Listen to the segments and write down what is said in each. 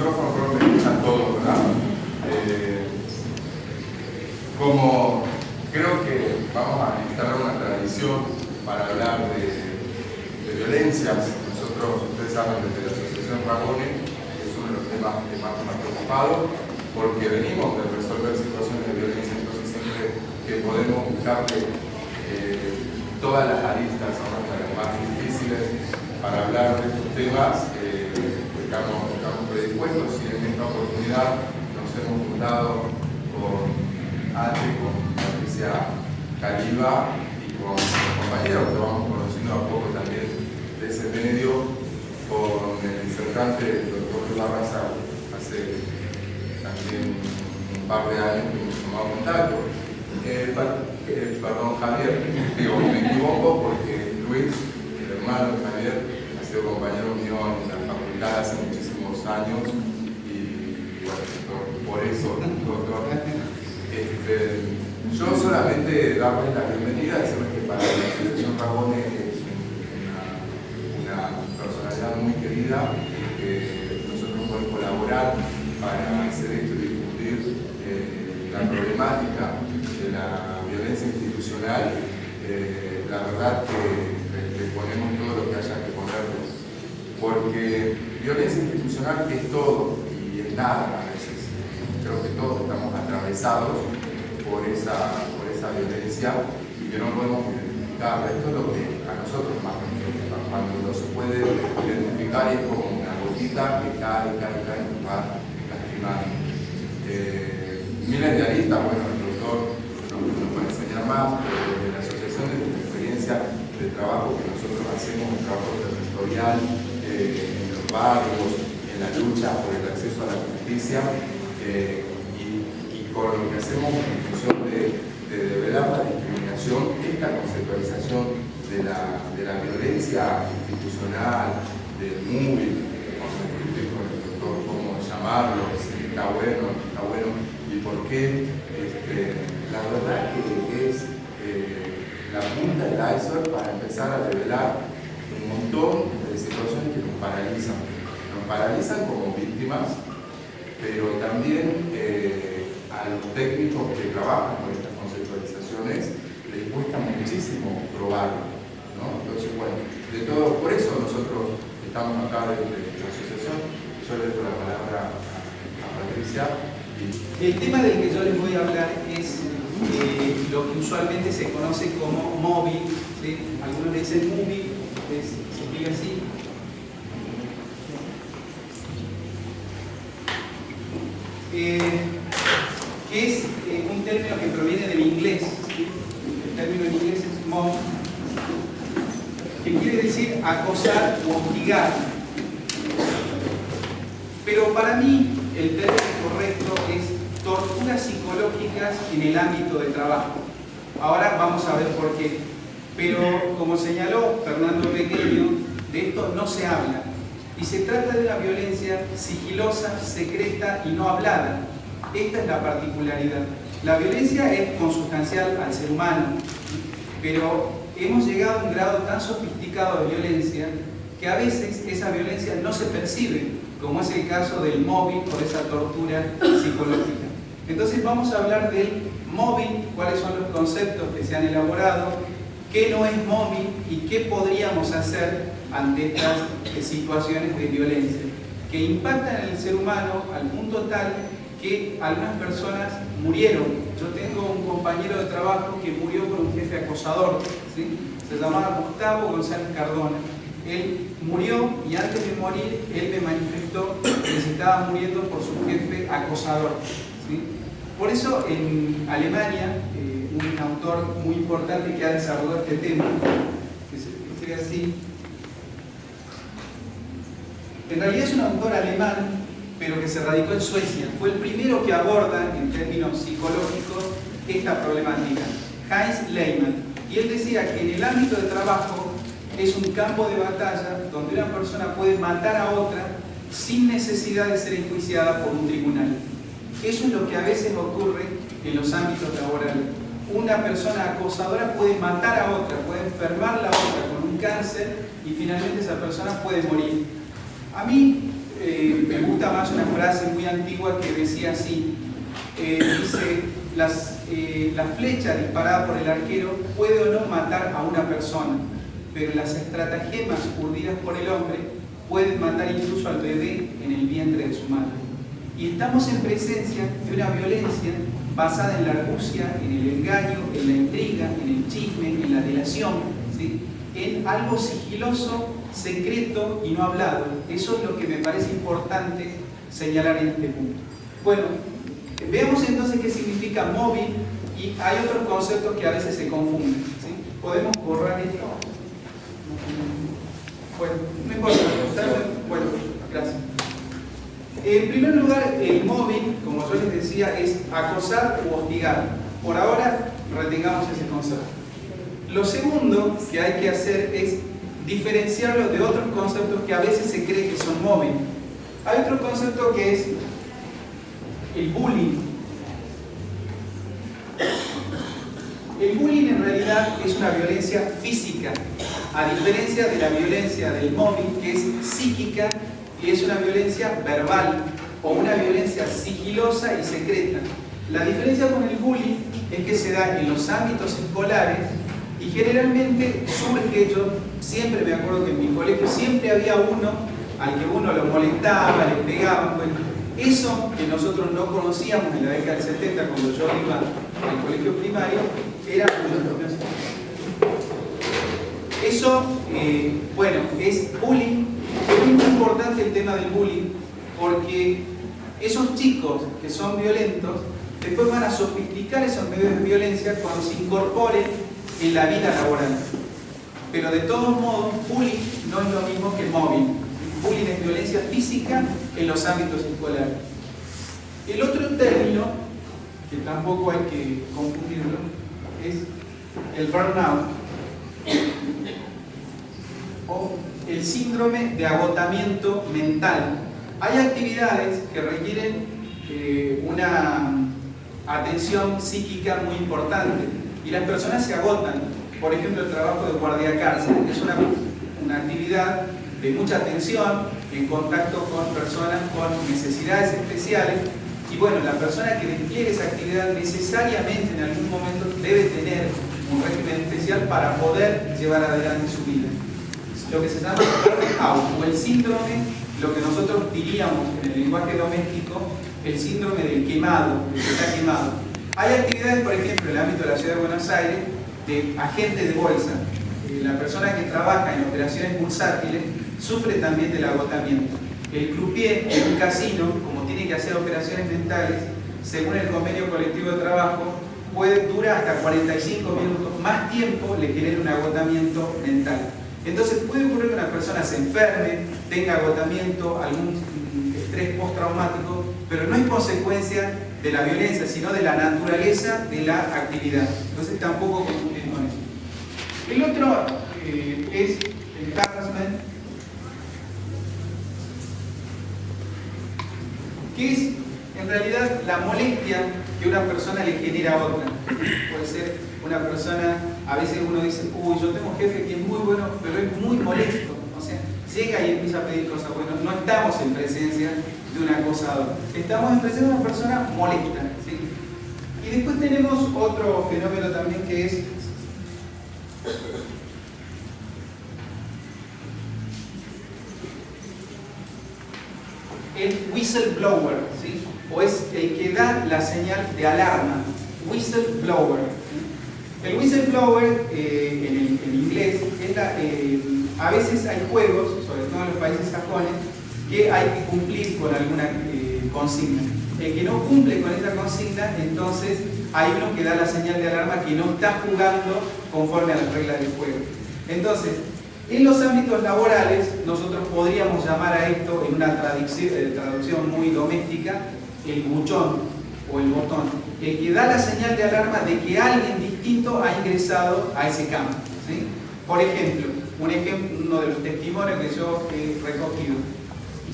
micrófono, creo que me escuchan todos, ¿verdad? Como creo que vamos a instalar una tradición para hablar de violencias, nosotros, ustedes saben, desde la Asociación Ragone, es uno de los temas que más nos ha preocupado, porque venimos de resolver situaciones de violencia, entonces siempre que podemos buscarle todas las aristas, hasta las más difíciles, para hablar de estos temas, estamos predispuestos, y en esta oportunidad nos hemos juntado con H, con Patricia Caliba y con los compañeros que vamos conociendo a poco también de ese medio, con el disertante doctor Barraza hace también un par de años que hemos tomado contacto. Perdón, Javier, digo, me equivoco porque Luis, el hermano de Javier, ha sido compañero mío en la facultad hace muchísimos años y bueno, por eso, doctor. Yo solamente darles la bienvenida, decirles que para la Asociación Ragone es una personalidad muy querida, que nosotros podemos colaborar para hacer esto y difundir la problemática de la violencia institucional. La verdad que le ponemos todo lo que haya que ponerle, porque violencia institucional es todo y es nada a veces. Creo que todos estamos atravesados por esa violencia y que no podemos identificarla. Esto es lo que a nosotros más nos preocupa, cuando no se puede identificar, es como una gotita que cae y nos va lastimando. Miles de aristas, bueno, el doctor nos puede enseñar más, pero de la asociación, de la experiencia de trabajo que nosotros hacemos, un trabajo territorial en los barrios, en la lucha por el acceso a la justicia, y con lo que hacemos en función de develar la discriminación, esta conceptualización de la violencia institucional, del móvil, con el doctor cómo llamarlo, si está bueno, no está bueno, y por qué. La verdad que es la punta del iceberg para empezar a develar un montón de situaciones que nos paralizan. Nos paralizan como víctimas, pero también a los técnicos que trabajan con estas conceptualizaciones les cuesta muchísimo probarlo, ¿no? Entonces, bueno, de todo, por eso nosotros estamos acá desde la asociación. Yo le doy la palabra a Patricia. El tema del que yo les voy a hablar es lo que usualmente se conoce como móvil, ¿sí? Algunos le dicen móvil, se explica así. Que es un término que proviene del inglés, ¿sí? El término en inglés es mob, que quiere decir acosar o hostigar. Pero para mí el término correcto es torturas psicológicas en el ámbito de trabajo. Ahora vamos a ver por qué. Pero como señaló Fernando Pequeño, de esto no se habla. Y se trata de una violencia sigilosa, secreta y no hablada. Esta es la particularidad. La violencia es consustancial al ser humano, pero hemos llegado a un grado tan sofisticado de violencia que a veces esa violencia no se percibe, como es el caso del móvil o de esa tortura psicológica. Entonces vamos a hablar del móvil, cuáles son los conceptos que se han elaborado, qué no es móvil y qué podríamos hacer ante estas situaciones de violencia que impactan en el ser humano al punto tal que algunas personas murieron. Yo tengo un compañero de trabajo que murió por un jefe acosador, ¿sí? Se llamaba Gustavo González Cardona. Él murió y antes de morir él me manifestó que se estaba muriendo por su jefe acosador, ¿sí? Por eso en Alemania, un autor muy importante que ha desarrollado este tema, que se escribe así, en realidad es un autor alemán, pero que se radicó en Suecia. Fue el primero que aborda, en términos psicológicos, esta problemática, Heinz Lehmann. Y él decía que en el ámbito de trabajo es un campo de batalla donde una persona puede matar a otra sin necesidad de ser enjuiciada por un tribunal. Eso es lo que a veces ocurre en los ámbitos laborales. Una persona acosadora puede matar a otra, puede enfermar a la otra con un cáncer y finalmente esa persona puede morir. A mí me gusta más una frase muy antigua que decía así, dice, la flecha disparada por el arquero puede o no matar a una persona, pero las estratagemas urdidas por el hombre pueden matar incluso al bebé en el vientre de su madre. Y estamos en presencia de una violencia basada en la argucia, en el engaño, en la intriga, en el chisme, en la delación, ¿sí? En algo sigiloso, secreto y no hablado. Eso es lo que me parece importante señalar en este punto. Bueno, veamos entonces qué significa móvil, y hay otros conceptos que a veces se confunden, ¿sí? ¿Podemos borrar esto? Bueno, no importa. Bueno, gracias. En primer lugar, el móvil, como yo les decía, es acosar o hostigar. Por ahora, retengamos ese concepto. Lo segundo que hay que hacer es diferenciarlo de otros conceptos que a veces se cree que son móviles. Hay otro concepto que es el bullying. El bullying en realidad es una violencia física, a diferencia de la violencia del móvil, que es psíquica y es una violencia verbal o una violencia sigilosa y secreta. La diferencia con el bullying es que se da en los ámbitos escolares y generalmente surge, yo siempre me acuerdo que en mi colegio siempre había uno al que uno lo molestaba, le pegaba. Bueno, eso que nosotros no conocíamos en la década del 70 cuando yo iba al colegio primario, era eso, bueno, es bullying. Es muy importante el tema del bullying porque esos chicos que son violentos después van a sofisticar esos medios de violencia cuando se incorporen en la vida laboral. Pero de todos modos, bullying no es lo mismo que móvil. Bullying es violencia física en los ámbitos escolares. El otro término, que tampoco hay que confundirlo, es el burnout o el síndrome de agotamiento mental. Hay actividades que requieren una atención psíquica muy importante y las personas se agotan. Por ejemplo, el trabajo de guardia cárcel es una actividad de mucha atención, en contacto con personas con necesidades especiales, y bueno, la persona que despliegue esa actividad necesariamente en algún momento debe tener un régimen especial para poder llevar adelante su vida. Lo que se llama burnout o el síndrome, lo que nosotros diríamos en el lenguaje doméstico, el síndrome del quemado, del que está quemado. Hay actividades, por ejemplo, en el ámbito de la ciudad de Buenos Aires, de agente de bolsa. La persona que trabaja en operaciones bursátiles sufre también del agotamiento. El croupier en un casino, como tiene que hacer operaciones mentales, según el convenio colectivo de trabajo, puede durar hasta 45 minutos, más tiempo le genera un agotamiento mental. Entonces puede ocurrir que una persona se enferme, tenga agotamiento, algún estrés postraumático, pero no es consecuencia de la violencia, sino de la naturaleza de la actividad. Entonces tampoco confundir con eso. El otro es el harassment, que es en realidad la molestia que una persona le genera a otra. Puede ser una persona, a veces uno dice, uy, yo tengo un jefe que es muy bueno, pero es muy molesto. O sea, llega y empieza a pedir cosas buenas. No estamos en presencia de un acosador. Estamos en presencia de una persona molesta, ¿sí? Y después tenemos otro fenómeno también que es el whistleblower, ¿sí? O es el que da la señal de alarma. Whistleblower, ¿sí? El whistleblower, en inglés, es a veces hay juegos, sobre todo en los países sajones, que hay que cumplir con alguna consigna. El que no cumple con esa consigna, entonces hay uno que da la señal de alarma que no está jugando conforme a las reglas del juego. Entonces, en los ámbitos laborales, nosotros podríamos llamar a esto, en una traducción muy doméstica, el buchón o el botón. El que da la señal de alarma de que alguien distinto ha ingresado a ese campo, ¿sí? Por ejemplo, uno de los testimonios que yo he recogido.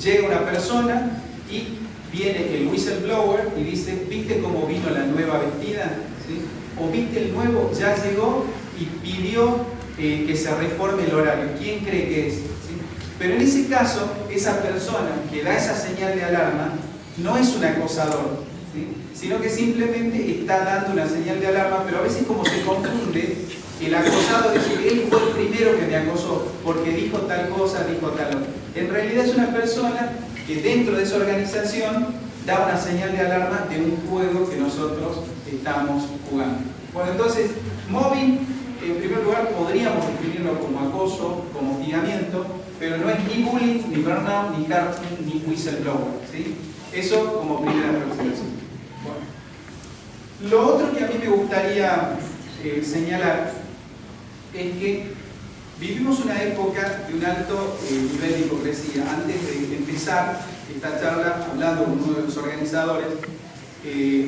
Llega una persona y viene el whistleblower y dice, ¿viste cómo vino la nueva vestida? ¿Sí? O ¿viste el nuevo? Ya llegó y pidió que se reforme el horario. ¿Quién cree que es? ¿Sí? Pero en ese caso, esa persona que da esa señal de alarma no es un acosador, ¿sí? Sino que simplemente está dando una señal de alarma, pero a veces como se confunde, el acosado dice que él fue el primero que me acosó, porque dijo tal cosa, dijo tal otra. En realidad es una persona que dentro de esa organización da una señal de alarma de un juego que nosotros estamos jugando. Bueno, entonces, mobbing, en primer lugar, podríamos definirlo como acoso, como hostigamiento, pero no es ni bullying, ni burnout, ni harassment, ni whistleblower, ¿sí? Eso como primera aproximación. Bueno. Lo otro que a mí me gustaría señalar es que vivimos una época de un alto nivel de hipocresía. Antes de empezar esta charla, hablando con uno de los organizadores,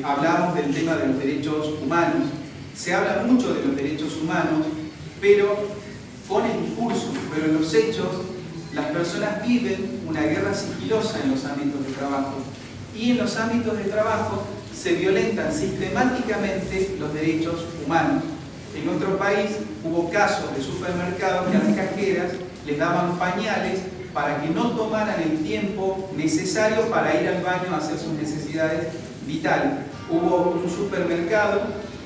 hablamos del tema de los derechos humanos. Se habla mucho de los derechos humanos, pero con el discurso, pero en los hechos, las personas viven una guerra sigilosa en los ámbitos de trabajo. Y en los ámbitos de trabajo se violentan sistemáticamente los derechos humanos. En nuestro país hubo casos de supermercados que a las cajeras les daban pañales para que no tomaran el tiempo necesario para ir al baño a hacer sus necesidades vitales. Hubo un supermercado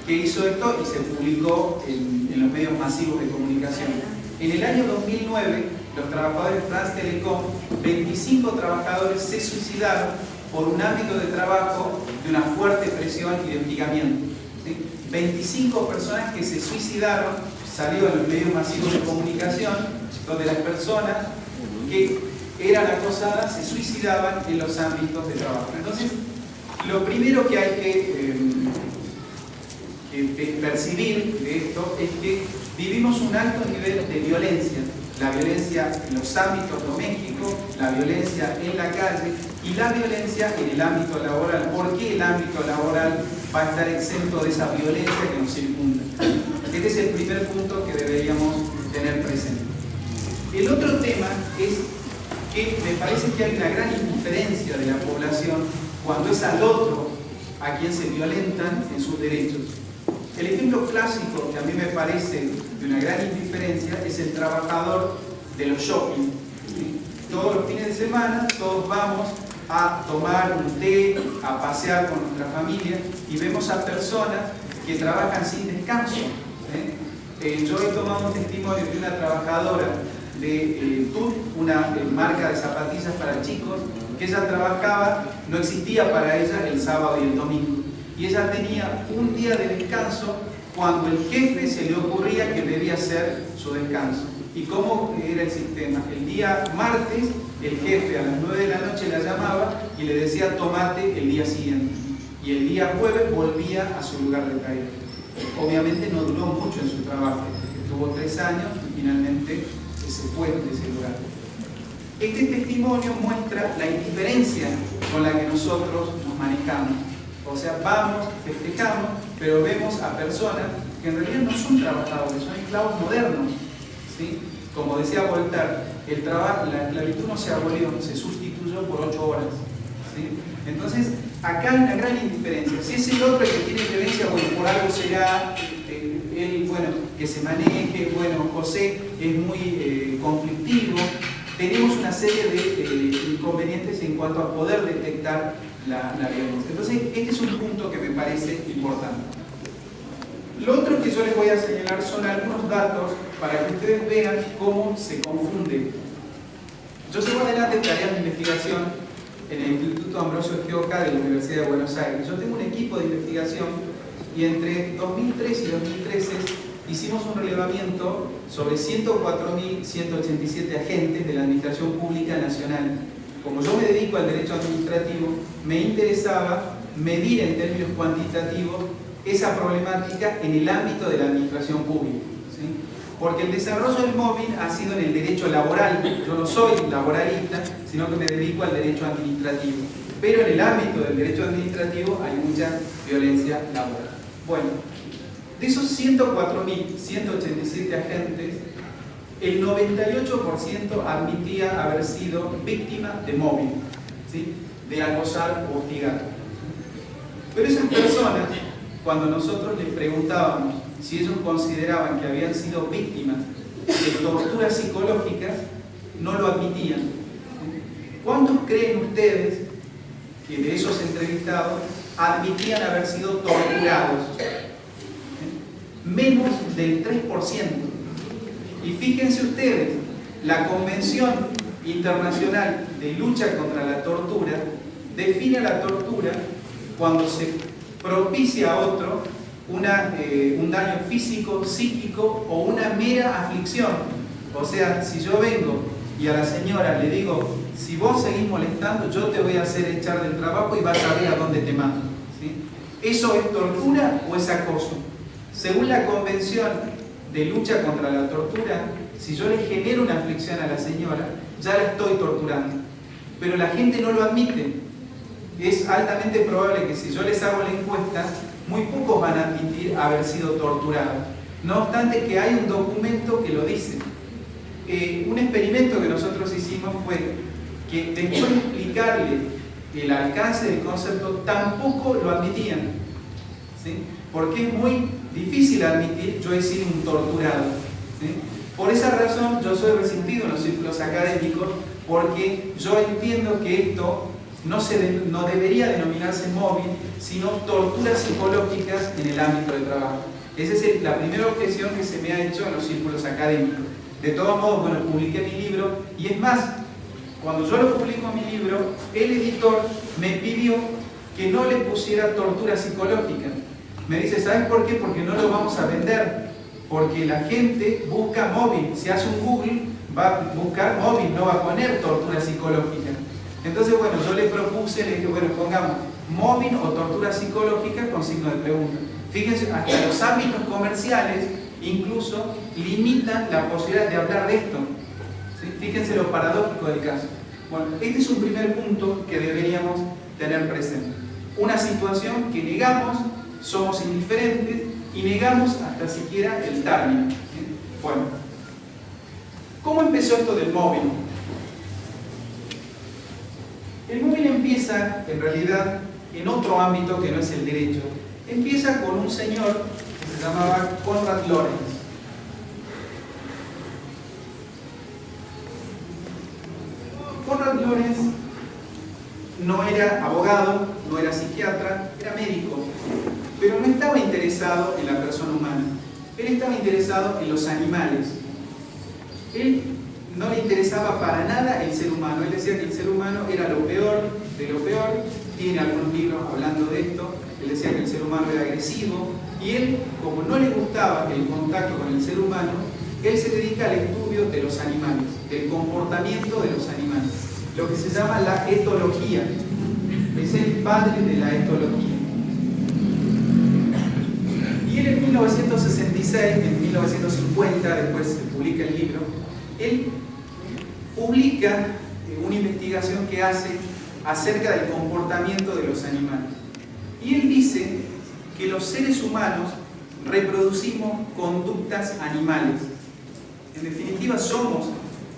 que hizo esto y se publicó en los medios masivos de comunicación. En el año 2009, los trabajadores de France Telecom, 25 trabajadores se suicidaron por un ámbito de trabajo de una fuerte presión y de hostigamiento. ¿Sí? 25 personas que se suicidaron, salió en los medios masivos de comunicación, donde las personas que eran acosadas se suicidaban en los ámbitos de trabajo. Entonces, lo primero que hay que percibir de esto es que vivimos un alto nivel de violencia. La violencia en los ámbitos domésticos, la violencia en la calle y la violencia en el ámbito laboral. ¿Por qué el ámbito laboral va a estar exento de esa violencia que nos circunda? Este es el primer punto que deberíamos tener presente. El otro tema es que me parece que hay una gran indiferencia de la población cuando es al otro a quien se violentan en sus derechos. El ejemplo clásico que a mí me parece de una gran indiferencia es el trabajador de los shopping. Todos los fines de semana, todos vamos a tomar un té, a pasear con nuestra familia y vemos a personas que trabajan sin descanso. Yo he tomado un testimonio de una trabajadora de TUT, una marca de zapatillas para chicos, que ella trabajaba, no existía para ella el sábado y el domingo. Y ella tenía un día de descanso cuando el jefe se le ocurría que debía hacer su descanso. ¿Y cómo era el sistema? El día martes, el jefe a las 9 de la noche la llamaba y le decía tomate el día siguiente. Y el día jueves volvía a su lugar de trabajo. Obviamente no duró mucho en su trabajo, estuvo 3 años y finalmente se fue de ese lugar. Este testimonio muestra la indiferencia con la que nosotros nos manejamos. O sea, vamos, festejamos, pero vemos a personas que en realidad no son trabajadores, son esclavos modernos. ¿Sí? Como decía Voltaire, la esclavitud no se abolió, se sustituyó por 8 horas. ¿Sí? Entonces, acá hay una gran indiferencia. Si es el otro el que tiene violencia, bueno, por algo será, él, bueno, que se maneje, bueno, José es muy conflictivo. Tenemos una serie de inconvenientes en cuanto a poder detectar la violencia. Entonces, este es un punto que me parece importante. Lo otro que yo les voy a señalar son algunos datos para que ustedes vean cómo se confunde. Yo llevo adelante tareas de investigación en el Instituto Ambrosio Gioca de la Universidad de Buenos Aires. Yo tengo un equipo de investigación y entre 2003 y 2013 hicimos un relevamiento sobre 104.187 agentes de la Administración Pública Nacional. Como yo me dedico al derecho administrativo, me interesaba medir en términos cuantitativos esa problemática en el ámbito de la administración pública. ¿Sí? Porque el desarrollo del mobbing ha sido en el derecho laboral. Yo no soy laboralista, sino que me dedico al derecho administrativo. Pero en el ámbito del derecho administrativo hay mucha violencia laboral. Bueno, de esos 104.187 agentes, el 98% admitía haber sido víctima de mobbing, ¿sí? De acosar o hostigar. Pero esas personas, cuando nosotros les preguntábamos si ellos consideraban que habían sido víctimas de torturas psicológicas, no lo admitían. ¿Cuántos creen ustedes que de esos entrevistados admitían haber sido torturados? Menos del 3%. Y fíjense ustedes, la Convención Internacional de Lucha contra la Tortura define la tortura cuando se propicia a otro un daño físico, psíquico o una mera aflicción. O sea, si yo vengo y a la señora le digo, si vos seguís molestando, yo te voy a hacer echar del trabajo y vas a ver a dónde te mando. ¿Sí? ¿Eso es tortura o es acoso? Según la Convención de Lucha contra la Tortura, si yo le genero una aflicción a la señora, ya la estoy torturando. Pero la gente no lo admite. Es altamente probable que si yo les hago la encuesta, muy pocos van a admitir haber sido torturados. No obstante que hay un documento que lo dice. Un experimento que nosotros hicimos fue que después de explicarle el alcance del concepto, tampoco lo admitían. ¿Sí? Porque es muy difícil admitir, yo he sido un torturado. ¿Sí? Por esa razón yo soy resentido en los círculos académicos, porque yo entiendo que esto no debería denominarse mobbing, sino torturas psicológicas en el ámbito de trabajo. Esa es la primera objeción que se me ha hecho en los círculos académicos. De todos modos, bueno, publiqué mi libro, y es más, cuando yo lo publico mi libro, el editor me pidió que no le pusiera tortura psicológica. Me dice, ¿sabes por qué? Porque no lo vamos a vender. Porque la gente busca mobbing. Si hace un Google, va a buscar mobbing, no va a poner tortura psicológica. Entonces, bueno, yo le propuse, le dije, bueno, pongamos mobbing o tortura psicológica con signo de pregunta. Fíjense, hasta los ámbitos comerciales incluso limitan la posibilidad de hablar de esto. ¿Sí? Fíjense lo paradójico del caso. Bueno, este es un primer punto que deberíamos tener presente. Una situación que negamos, somos indiferentes y negamos hasta siquiera el término. ¿Sí? Bueno, ¿cómo empezó esto del mobbing? El mobbing empieza, en realidad, en otro ámbito que no es el derecho. Empieza con un señor que se llamaba Konrad Lorenz. Konrad Lorenz no era abogado, no era psiquiatra, era médico, pero no estaba interesado en la persona humana. Él estaba interesado en los animales. Él no le interesaba para nada el ser humano. Él decía que el ser humano era lo peor de lo peor. Tiene algunos libros hablando de esto. Él decía que el ser humano era agresivo. Y él, como no le gustaba el contacto con el ser humano, él se dedica al estudio de los animales, del comportamiento de los animales. Lo que se llama la etología. Es el padre de la etología. Y él en 1966, en 1950, después se publica el libro, él publica una investigación que hace acerca del comportamiento de los animales. Y él dice que los seres humanos reproducimos conductas animales. En definitiva, somos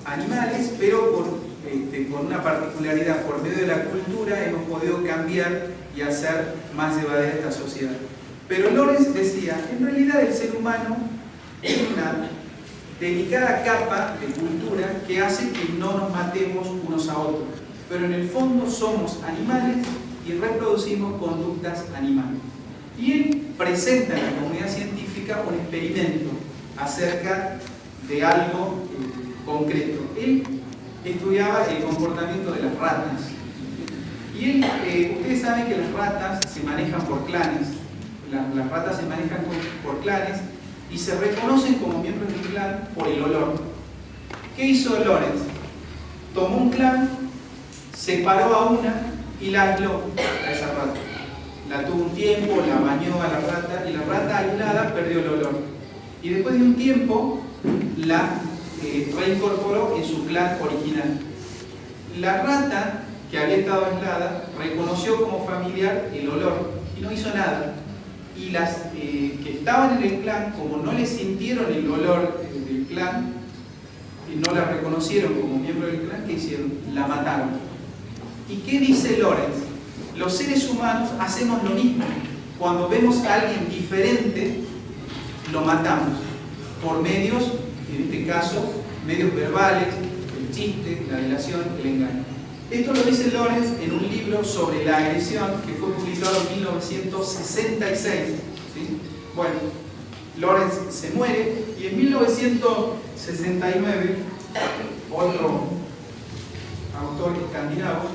animales, pero con una particularidad. Por medio de la cultura hemos podido cambiar y hacer más llevadera esta sociedad. Pero Lorenz decía, en realidad el ser humano tiene una delicada capa de cultura que hace que no nos matemos unos a otros. Pero en el fondo somos animales y reproducimos conductas animales. Y él presenta en la comunidad científica un experimento acerca de algo concreto. Él estudiaba el comportamiento de las ratas. Y él, ustedes saben que las ratas se manejan por clanes. Las ratas se manejan por clanes y se reconocen como miembros del clan por el olor. ¿Qué hizo Lorenz? Tomó un clan, separó a una y la aisló a esa rata. La tuvo un tiempo, la bañó a la rata y la rata aislada perdió el olor. Y después de un tiempo la reincorporó en su clan original. La rata que había estado aislada reconoció como familiar el olor y no hizo nada. Y las que estaban en el clan, como no le sintieron el olor del clan y no la reconocieron como miembro del clan, ¿qué hicieron? La mataron. ¿Y qué dice Lorenz? Los seres humanos hacemos lo mismo. Cuando vemos a alguien diferente, lo matamos por medios, en este caso, medios verbales, el chiste, la delación, el engaño. Esto lo dice Lorenz en un libro sobre la agresión que fue publicado en 1966. ¿Sí? Bueno, Lorenz se muere y en 1969 otro autor escandinavo,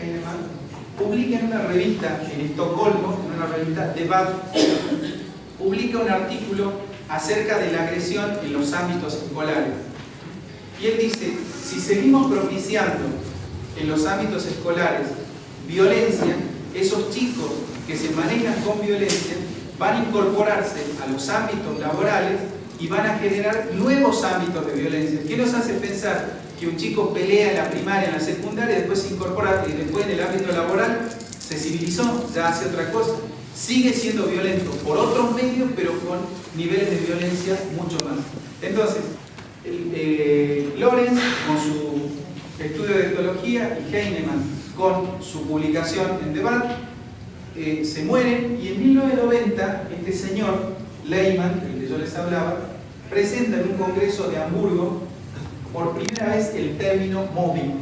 Heinemann, publica en una revista en Estocolmo, en una revista Debatt, publica un artículo acerca de la agresión en los ámbitos escolares. Y él dice, si seguimos propiciando en los ámbitos escolares violencia, esos chicos que se manejan con violencia van a incorporarse a los ámbitos laborales y van a generar nuevos ámbitos de violencia. ¿Qué nos hace pensar que un chico pelea en la primaria, en la secundaria, y después se incorpora y después en el ámbito laboral se civilizó, ya hace otra cosa? Sigue siendo violento por otros medios, pero con niveles de violencia mucho más. Entonces, Lorenz con su estudio de etología y Heinemann con su publicación en Debatt se mueren, y en 1990 este señor Lehmann, del que yo les hablaba, presenta en un congreso de Hamburgo por primera vez el término mobbing,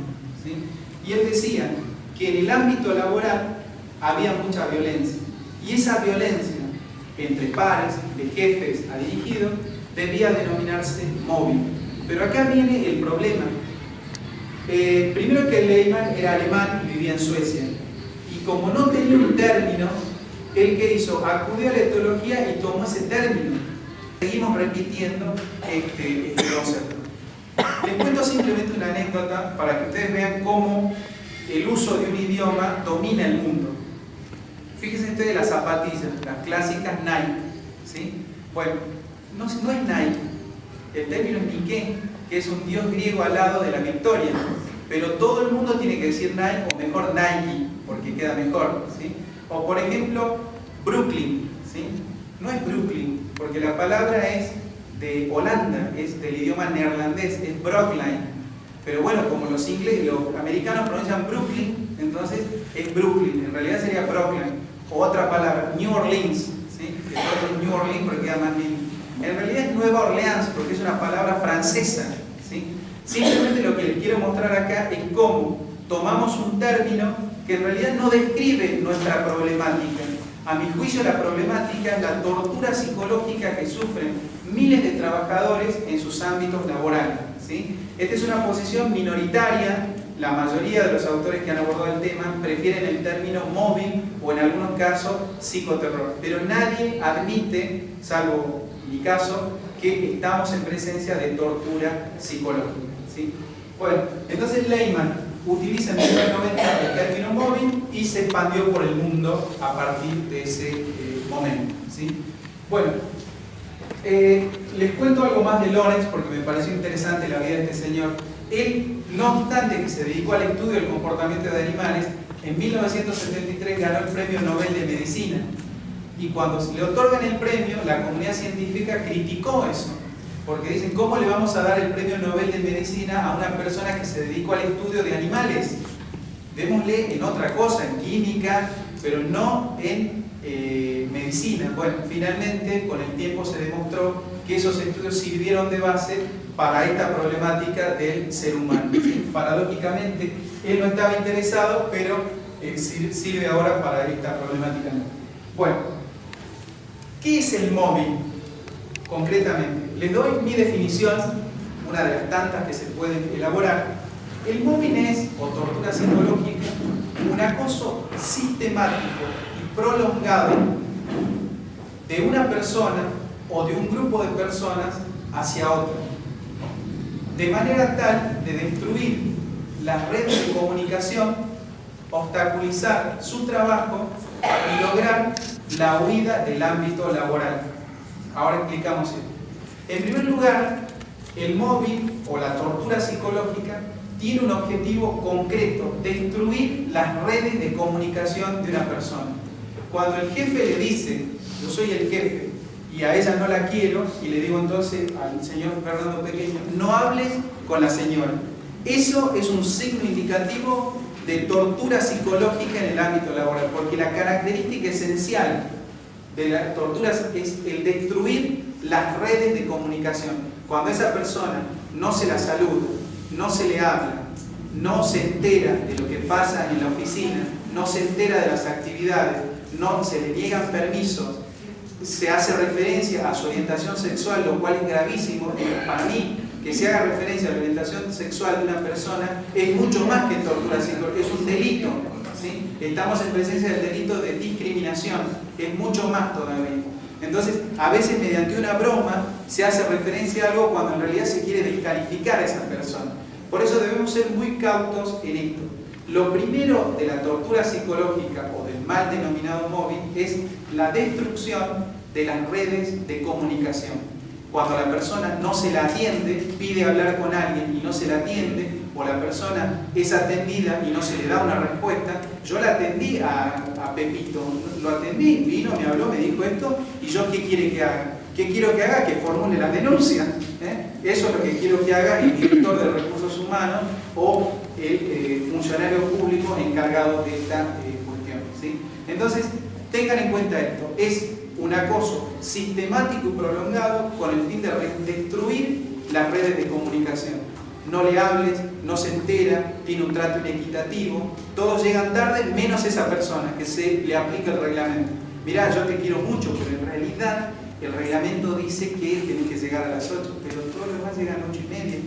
¿sí? Y él decía que en el ámbito laboral había mucha violencia, y esa violencia entre pares, de jefes a dirigidos, debía denominarse mobbing. Pero acá viene el problema. Primero que Lehmann era alemán y vivía en Suecia, y como no tenía un término, él ¿qué hizo? Acudió a la etología y tomó ese término. Seguimos repitiendo este concepto. Les cuento simplemente una anécdota para que ustedes vean cómo el uso de un idioma domina el mundo. Fíjense ustedes las zapatillas, las clásicas Nike, ¿sí? Bueno, no es Nike, el término es Nike, que es un dios griego al lado de la victoria, pero todo el mundo tiene que decir Nike, o mejor Nike, porque queda mejor, ¿sí? O por ejemplo, Brooklyn, ¿sí? No es Brooklyn, porque la palabra es de Holanda, es del idioma neerlandés, es Brooklyn. Pero bueno, como los ingleses y los americanos pronuncian Brooklyn, entonces es Brooklyn, en realidad sería Brooklyn. O otra palabra, New Orleans, ¿sí? Que todo es New Orleans porque queda más bien. En realidad es Nueva Orleans porque es una palabra francesa, ¿sí? Simplemente lo que les quiero mostrar acá es cómo tomamos un término que en realidad no describe nuestra problemática. A mi juicio, la problemática es la tortura psicológica que sufren miles de trabajadores en sus ámbitos laborales, ¿sí? Esta es una posición minoritaria. La mayoría de los autores que han abordado el tema prefieren el término mobbing o en algunos casos psicoterror, pero nadie admite, salvo mi caso, que estamos en presencia de tortura psicológica, ¿sí? Bueno, entonces Lehmann utiliza en 1990 el término mobbing y se expandió por el mundo a partir de ese momento, ¿sí? Bueno, les cuento algo más de Lorenz porque me pareció interesante la vida de este señor. Él, no obstante que se dedicó al estudio del comportamiento de animales, en 1973 ganó el Premio Nobel de Medicina. Y cuando se le otorgan el premio, la comunidad científica criticó eso, porque dicen, ¿cómo le vamos a dar el Premio Nobel de Medicina a una persona que se dedicó al estudio de animales? Démosle en otra cosa, en química, pero no en medicina. Bueno, finalmente con el tiempo se demostró que esos estudios sirvieron de base para esta problemática del ser humano. Paradójicamente, él no estaba interesado, pero sirve ahora para esta problemática. Bueno, ¿qué es el mobbing? Concretamente, les doy mi definición, una de las tantas que se pueden elaborar. El mobbing es, o tortura psicológica, un acoso sistemático y prolongado de una persona o de un grupo de personas hacia otra, de manera tal de destruir las redes de comunicación, obstaculizar su trabajo y lograr la huida del ámbito laboral. Ahora explicamos esto. En primer lugar, el mobbing o la tortura psicológica tiene un objetivo concreto: destruir las redes de comunicación de una persona. Cuando el jefe le dice, yo soy el jefe, y a ella no la quiero, y le digo entonces al señor Fernando Pequeño, no hables con la señora. Eso es un signo indicativo de tortura psicológica en el ámbito laboral, porque la característica esencial de la tortura es el destruir las redes de comunicación. Cuando esa persona no se la saluda, no se le habla, no se entera de lo que pasa en la oficina, no se entera de las actividades, no se le niegan permisos, se hace referencia a su orientación sexual, lo cual es gravísimo. Para mí, que se haga referencia a la orientación sexual de una persona es mucho más que tortura psicológica, es un delito, ¿sí? Estamos en presencia del delito de discriminación, es mucho más todavía. Entonces, a veces mediante una broma se hace referencia a algo cuando en realidad se quiere descalificar a esa persona. Por eso debemos ser muy cautos en esto. Lo primero de la tortura psicológica o del mal denominado mobbing es la destrucción de las redes de comunicación. Cuando la persona no se la atiende, pide hablar con alguien y no se la atiende, o la persona es atendida y no se le da una respuesta. Yo la atendí a Pepito, lo atendí, vino, me habló, me dijo esto, y yo ¿qué quiere que haga? ¿Qué quiero que haga? Que formule la denuncia. Eso es lo que quiero que haga el director de recursos humanos o el funcionario público encargado de esta cuestión, ¿sí? Entonces, tengan en cuenta esto, es un acoso sistemático y prolongado con el fin de destruir las redes de comunicación. No le hables, no se entera, tiene un trato inequitativo, todos llegan tarde menos esa persona que se le aplica el reglamento. Mirá, yo te quiero mucho, pero en realidad el reglamento dice que tenés que llegar a las 8, pero todos los demás llegan a 8:30.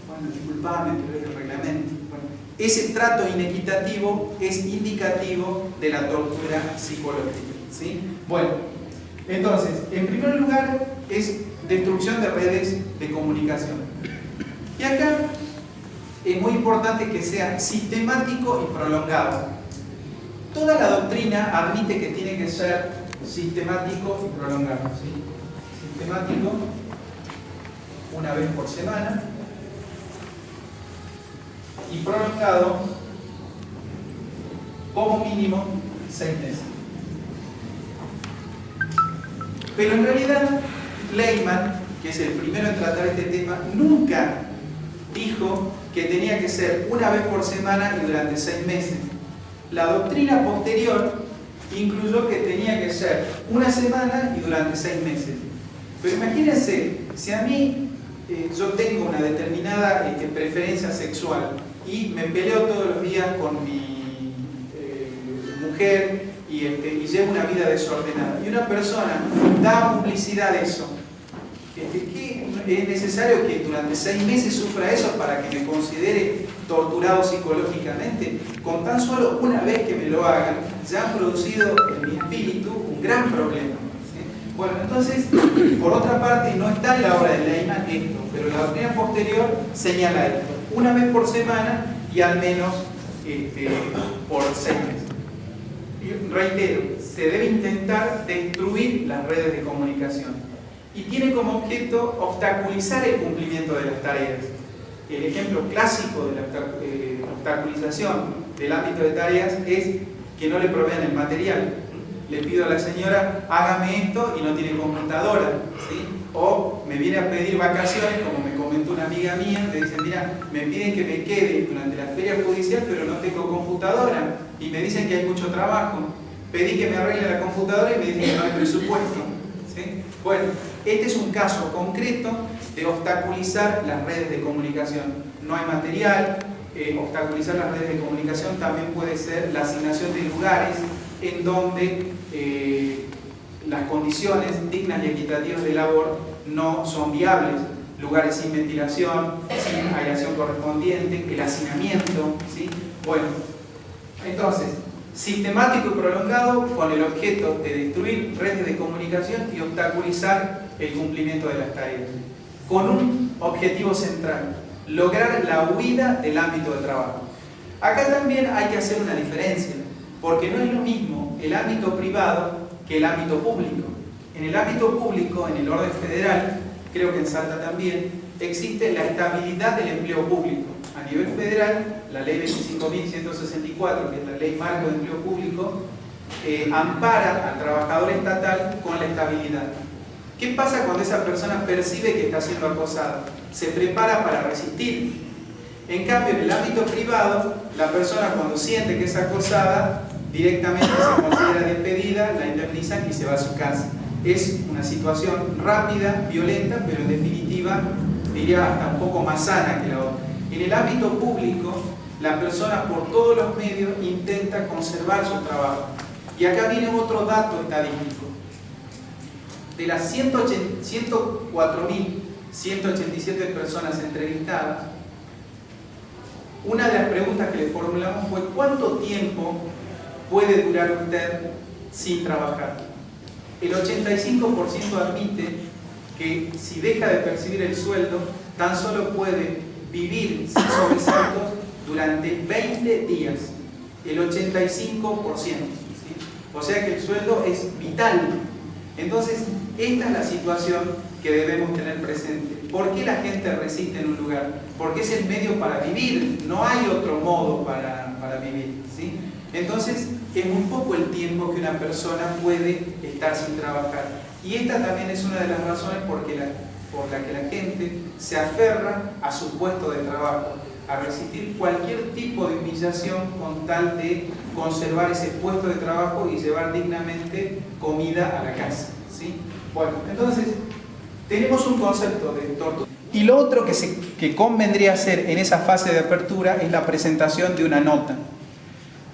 Bueno, disculpame, pero es el reglamento. Bueno, ese trato inequitativo es indicativo de la tortura psicológica, ¿sí? Bueno, entonces, en primer lugar es destrucción de redes de comunicación. Y acá es muy importante que sea sistemático y prolongado. Toda la doctrina admite que tiene que ser sistemático y prolongado, ¿sí? Sistemático una vez por semana y prolongado como mínimo 6 meses. Pero en realidad Lehmann, que es el primero en tratar este tema, nunca dijo que tenía que ser una vez por semana y durante 6 meses. La doctrina posterior incluyó que tenía que ser una semana y durante 6 meses. Pero imagínense, si a mí yo tengo una determinada preferencia sexual y me peleo todos los días con mi mujer y llevo una vida desordenada, y una persona da publicidad de eso, ¿qué es necesario que durante 6 meses sufra eso para que me considere torturado psicológicamente? Con tan solo una vez que me lo hagan, ya han producido en mi espíritu un gran problema, ¿sí? Bueno, entonces, por otra parte, no está en la obra de Lehmann esto, pero la doctrina posterior señala esto: una vez por semana y al menos por 6 meses. Y reitero, se debe intentar destruir las redes de comunicación y tiene como objeto obstaculizar el cumplimiento de las tareas. El ejemplo clásico de la obstaculización del ámbito de tareas es que no le provean el material. Le pido a la señora, hágame esto, y no tiene computadora, ¿sí? O me viene a pedir vacaciones, como me comentó una amiga mía, me dice, mira, me piden que me quede durante la feria judicial, pero no tengo computadora, y me dicen que hay mucho trabajo. Pedí que me arregle la computadora y me dicen que no hay presupuesto, ¿sí? Bueno, este es un caso concreto de obstaculizar las redes de comunicación. No hay material. Obstaculizar las redes de comunicación también puede ser la asignación de lugares en donde las condiciones dignas y equitativas de labor no son viables. Lugares sin ventilación, sin aireación correspondiente, el hacinamiento, ¿sí? Bueno, entonces, sistemático y prolongado con el objeto de destruir redes de comunicación y obstaculizar el cumplimiento de las tareas, con un objetivo central: lograr la huida del ámbito de trabajo. Acá también hay que hacer una diferencia, porque no es lo mismo el ámbito privado que el ámbito público. En el ámbito público, en el orden federal, creo que en Salta también, existe la estabilidad del empleo público. A nivel federal, la ley 25.164, que es la ley marco de empleo público, ampara al trabajador estatal con la estabilidad. ¿Qué pasa cuando esa persona percibe que está siendo acosada? Se prepara para resistir. En cambio, en el ámbito privado, la persona cuando siente que es acosada, directamente se considera despedida, la indemnizan y se va a su casa. Es una situación rápida, violenta, pero en definitiva, diría hasta un poco más sana que la otra. En el ámbito público, la persona por todos los medios intenta conservar su trabajo. Y acá viene otro dato estadístico. De las 104.187 personas entrevistadas, una de las preguntas que le formulamos fue: ¿cuánto tiempo puede durar usted sin trabajar? El 85% admite que si deja de percibir el sueldo, tan solo puede vivir sin sobresaltos durante 20 días. El 85%. ¿Sí? O sea que el sueldo es vital. Entonces, esta es la situación que debemos tener presente. ¿Por qué la gente resiste en un lugar? Porque es el medio para vivir, no hay otro modo para vivir, ¿sí? Entonces, es muy poco el tiempo que una persona puede estar sin trabajar. Y esta también es una de las razones por la que la gente se aferra a su puesto de trabajo, a resistir cualquier tipo de humillación con tal de conservar ese puesto de trabajo y llevar dignamente comida a la casa, ¿sí? Bueno, entonces tenemos un concepto de tortura. Y lo otro que convendría hacer en esa fase de apertura es la presentación de una nota.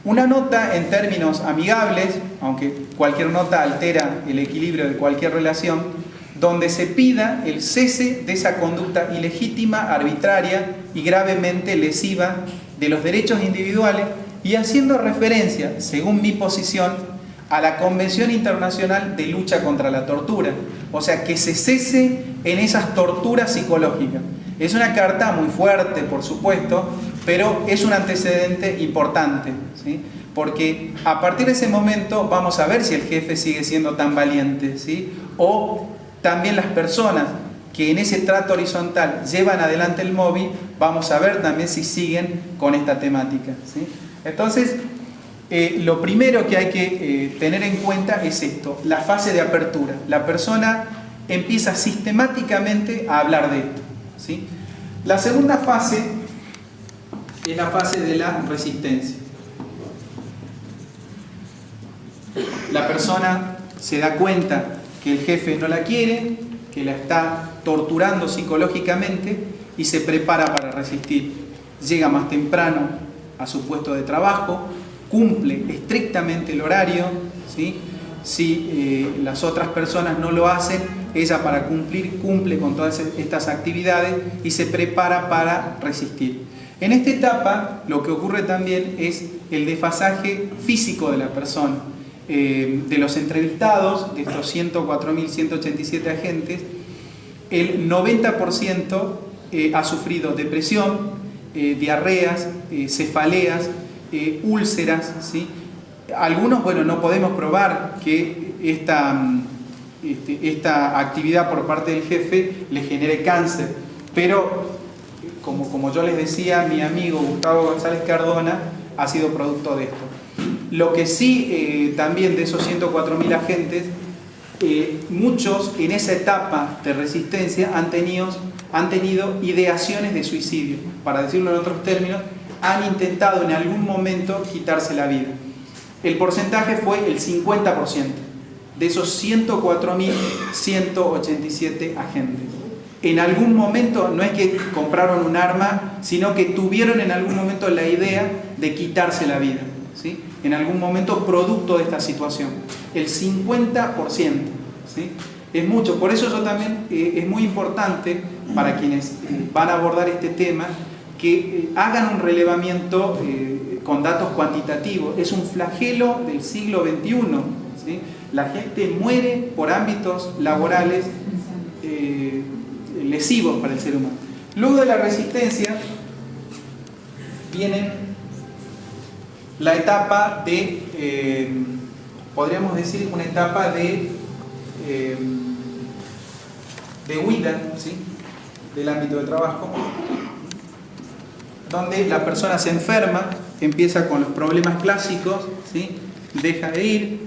Una nota en términos amigables, aunque cualquier nota altera el equilibrio de cualquier relación, donde se pida el cese de esa conducta ilegítima, arbitraria y gravemente lesiva de los derechos individuales, y haciendo referencia, según mi posición, a la Convención Internacional de Lucha contra la Tortura. O sea, que se cese en esas torturas psicológicas. Es una carta muy fuerte, por supuesto, pero es un antecedente importante, ¿sí? Porque a partir de ese momento vamos a ver si el jefe sigue siendo tan valiente, ¿sí? O también las personas que en ese trato horizontal llevan adelante el móvil, vamos a ver también si siguen con esta temática, ¿sí? Entonces, lo primero que hay que tener en cuenta es esto, la fase de apertura. La persona empieza sistemáticamente a hablar de esto, ¿sí? La segunda fase es la fase de la resistencia. La persona se da cuenta que el jefe no la quiere, que la está torturando psicológicamente y se prepara para resistir. Llega más temprano a su puesto de trabajo, cumple estrictamente el horario, ¿sí? Si las otras personas no lo hacen, ella para cumplir cumple con todas estas actividades y se prepara para resistir. En esta etapa lo que ocurre también es el desfasaje físico de la persona. De los entrevistados, de estos 104.187 agentes, el 90% ha sufrido depresión, diarreas, cefaleas, úlceras, ¿sí? Algunos, bueno, no podemos probar que esta actividad por parte del jefe le genere cáncer, pero como yo les decía, mi amigo Gustavo González Cardona ha sido producto de esto. Lo que sí, también de esos 104.000 agentes, muchos en esa etapa de resistencia han tenido ideaciones de suicidio. Para decirlo en otros términos, han intentado en algún momento quitarse la vida. El porcentaje fue el 50% de esos 104.187 agentes. En algún momento, no es que compraron un arma, sino que tuvieron en algún momento la idea de quitarse la vida, ¿sí? En algún momento producto de esta situación. El 50%, ¿sí? Es mucho. Por eso yo también es muy importante para quienes van a abordar este tema que hagan un relevamiento con datos cuantitativos. Es un flagelo del siglo XXI, ¿sí? La gente muere por ámbitos laborales lesivos para el ser humano. Luego de la resistencia viene la etapa de, podríamos decir, una etapa de huida, ¿sí? Del ámbito de trabajo, donde la persona se enferma, empieza con los problemas clásicos, ¿sí? Deja de ir,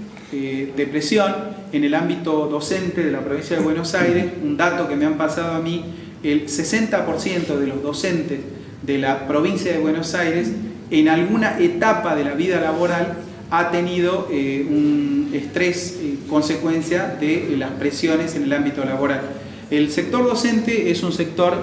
depresión. En el ámbito docente de la provincia de Buenos Aires, un dato que me han pasado a mí, el 60% de los docentes de la provincia de Buenos Aires en alguna etapa de la vida laboral ha tenido un estrés consecuencia de las presiones en el ámbito laboral. El sector docente es un sector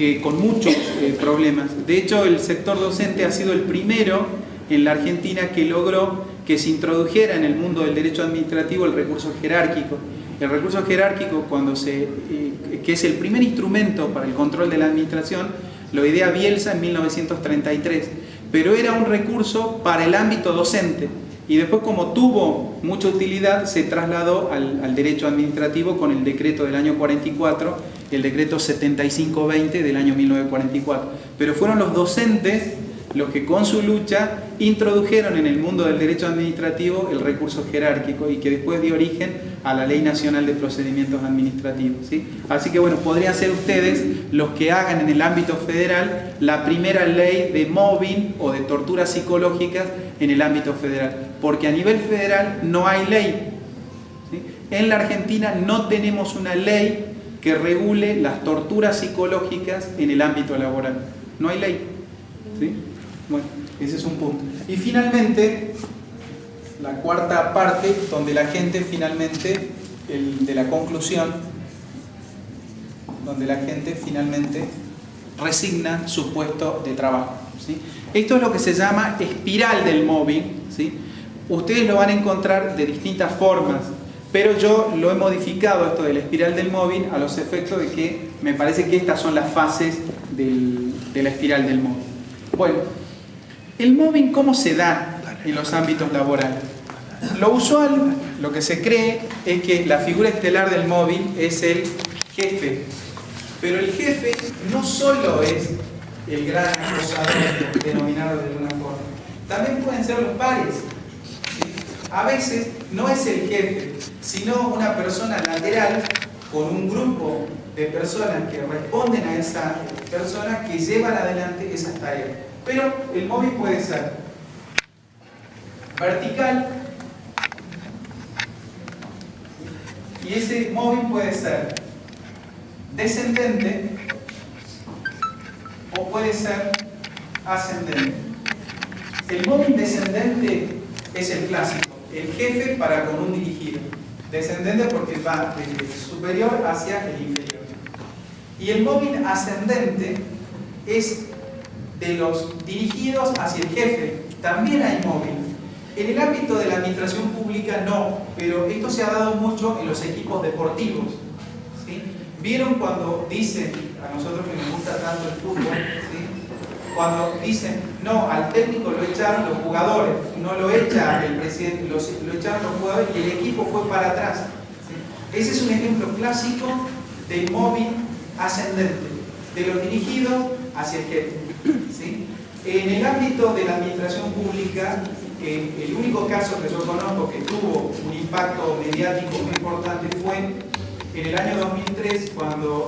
que con muchos problemas. De hecho, el sector docente ha sido el primero en la Argentina que logró que se introdujera en el mundo del derecho administrativo el recurso jerárquico. El recurso jerárquico, que es el primer instrumento para el control de la administración, lo idea Bielsa en 1933, pero era un recurso para el ámbito docente. Y después, como tuvo mucha utilidad, se trasladó al derecho administrativo con el decreto del año 44, el decreto 7520 del año 1944. Pero fueron los docentes los que con su lucha introdujeron en el mundo del derecho administrativo el recurso jerárquico y que después dio origen a la Ley Nacional de Procedimientos Administrativos, ¿sí? Así que bueno, podrían ser ustedes los que hagan en el ámbito federal la primera ley de mobbing o de torturas psicológicas en el ámbito federal, porque a nivel federal no hay ley, ¿sí? En la Argentina no tenemos una ley que regule las torturas psicológicas en el ámbito laboral, no hay ley, ¿sí? Bueno, ese es un punto. Y finalmente, la cuarta parte, donde la gente finalmente, de la conclusión, donde la gente finalmente resigna su puesto de trabajo, ¿sí? Esto es lo que se llama espiral del mobbing, ¿sí? Ustedes lo van a encontrar de distintas formas, pero yo lo he modificado, esto de la espiral del mobbing, a los efectos de que me parece que estas son las fases de la espiral del mobbing. Bueno, el mobbing, ¿cómo se da en los ámbitos laborales? Lo usual, lo que se cree, es que la figura estelar del mobbing es el jefe. Pero el jefe no solo es el gran acosador, denominado de alguna forma. También pueden ser los pares, ¿sí? A veces no es el jefe, sino una persona lateral con un grupo de personas que responden a esa persona que llevan adelante esas tareas. Pero el mobbing puede ser vertical y ese mobbing puede ser descendente o puede ser ascendente. El mobbing descendente es el clásico, el jefe para con un dirigido. Descendente porque va desde el superior hacia el inferior. Y el mobbing ascendente es de los dirigidos hacia el jefe. También hay mobbing. En el ámbito de la administración pública no, pero esto se ha dado mucho en los equipos deportivos, ¿sí? ¿Vieron cuando dicen, a nosotros que nos gusta tanto el fútbol, ¿sí? Cuando dicen, no, al técnico lo echaron los jugadores, no lo echa el presidente, lo echaron los jugadores y el equipo fue para atrás, ¿sí? Ese es un ejemplo clásico del mobbing ascendente, de los dirigidos hacia el jefe, ¿sí? En el ámbito de la administración pública, el único caso que yo conozco que tuvo un impacto mediático muy importante fue en el año 2003, cuando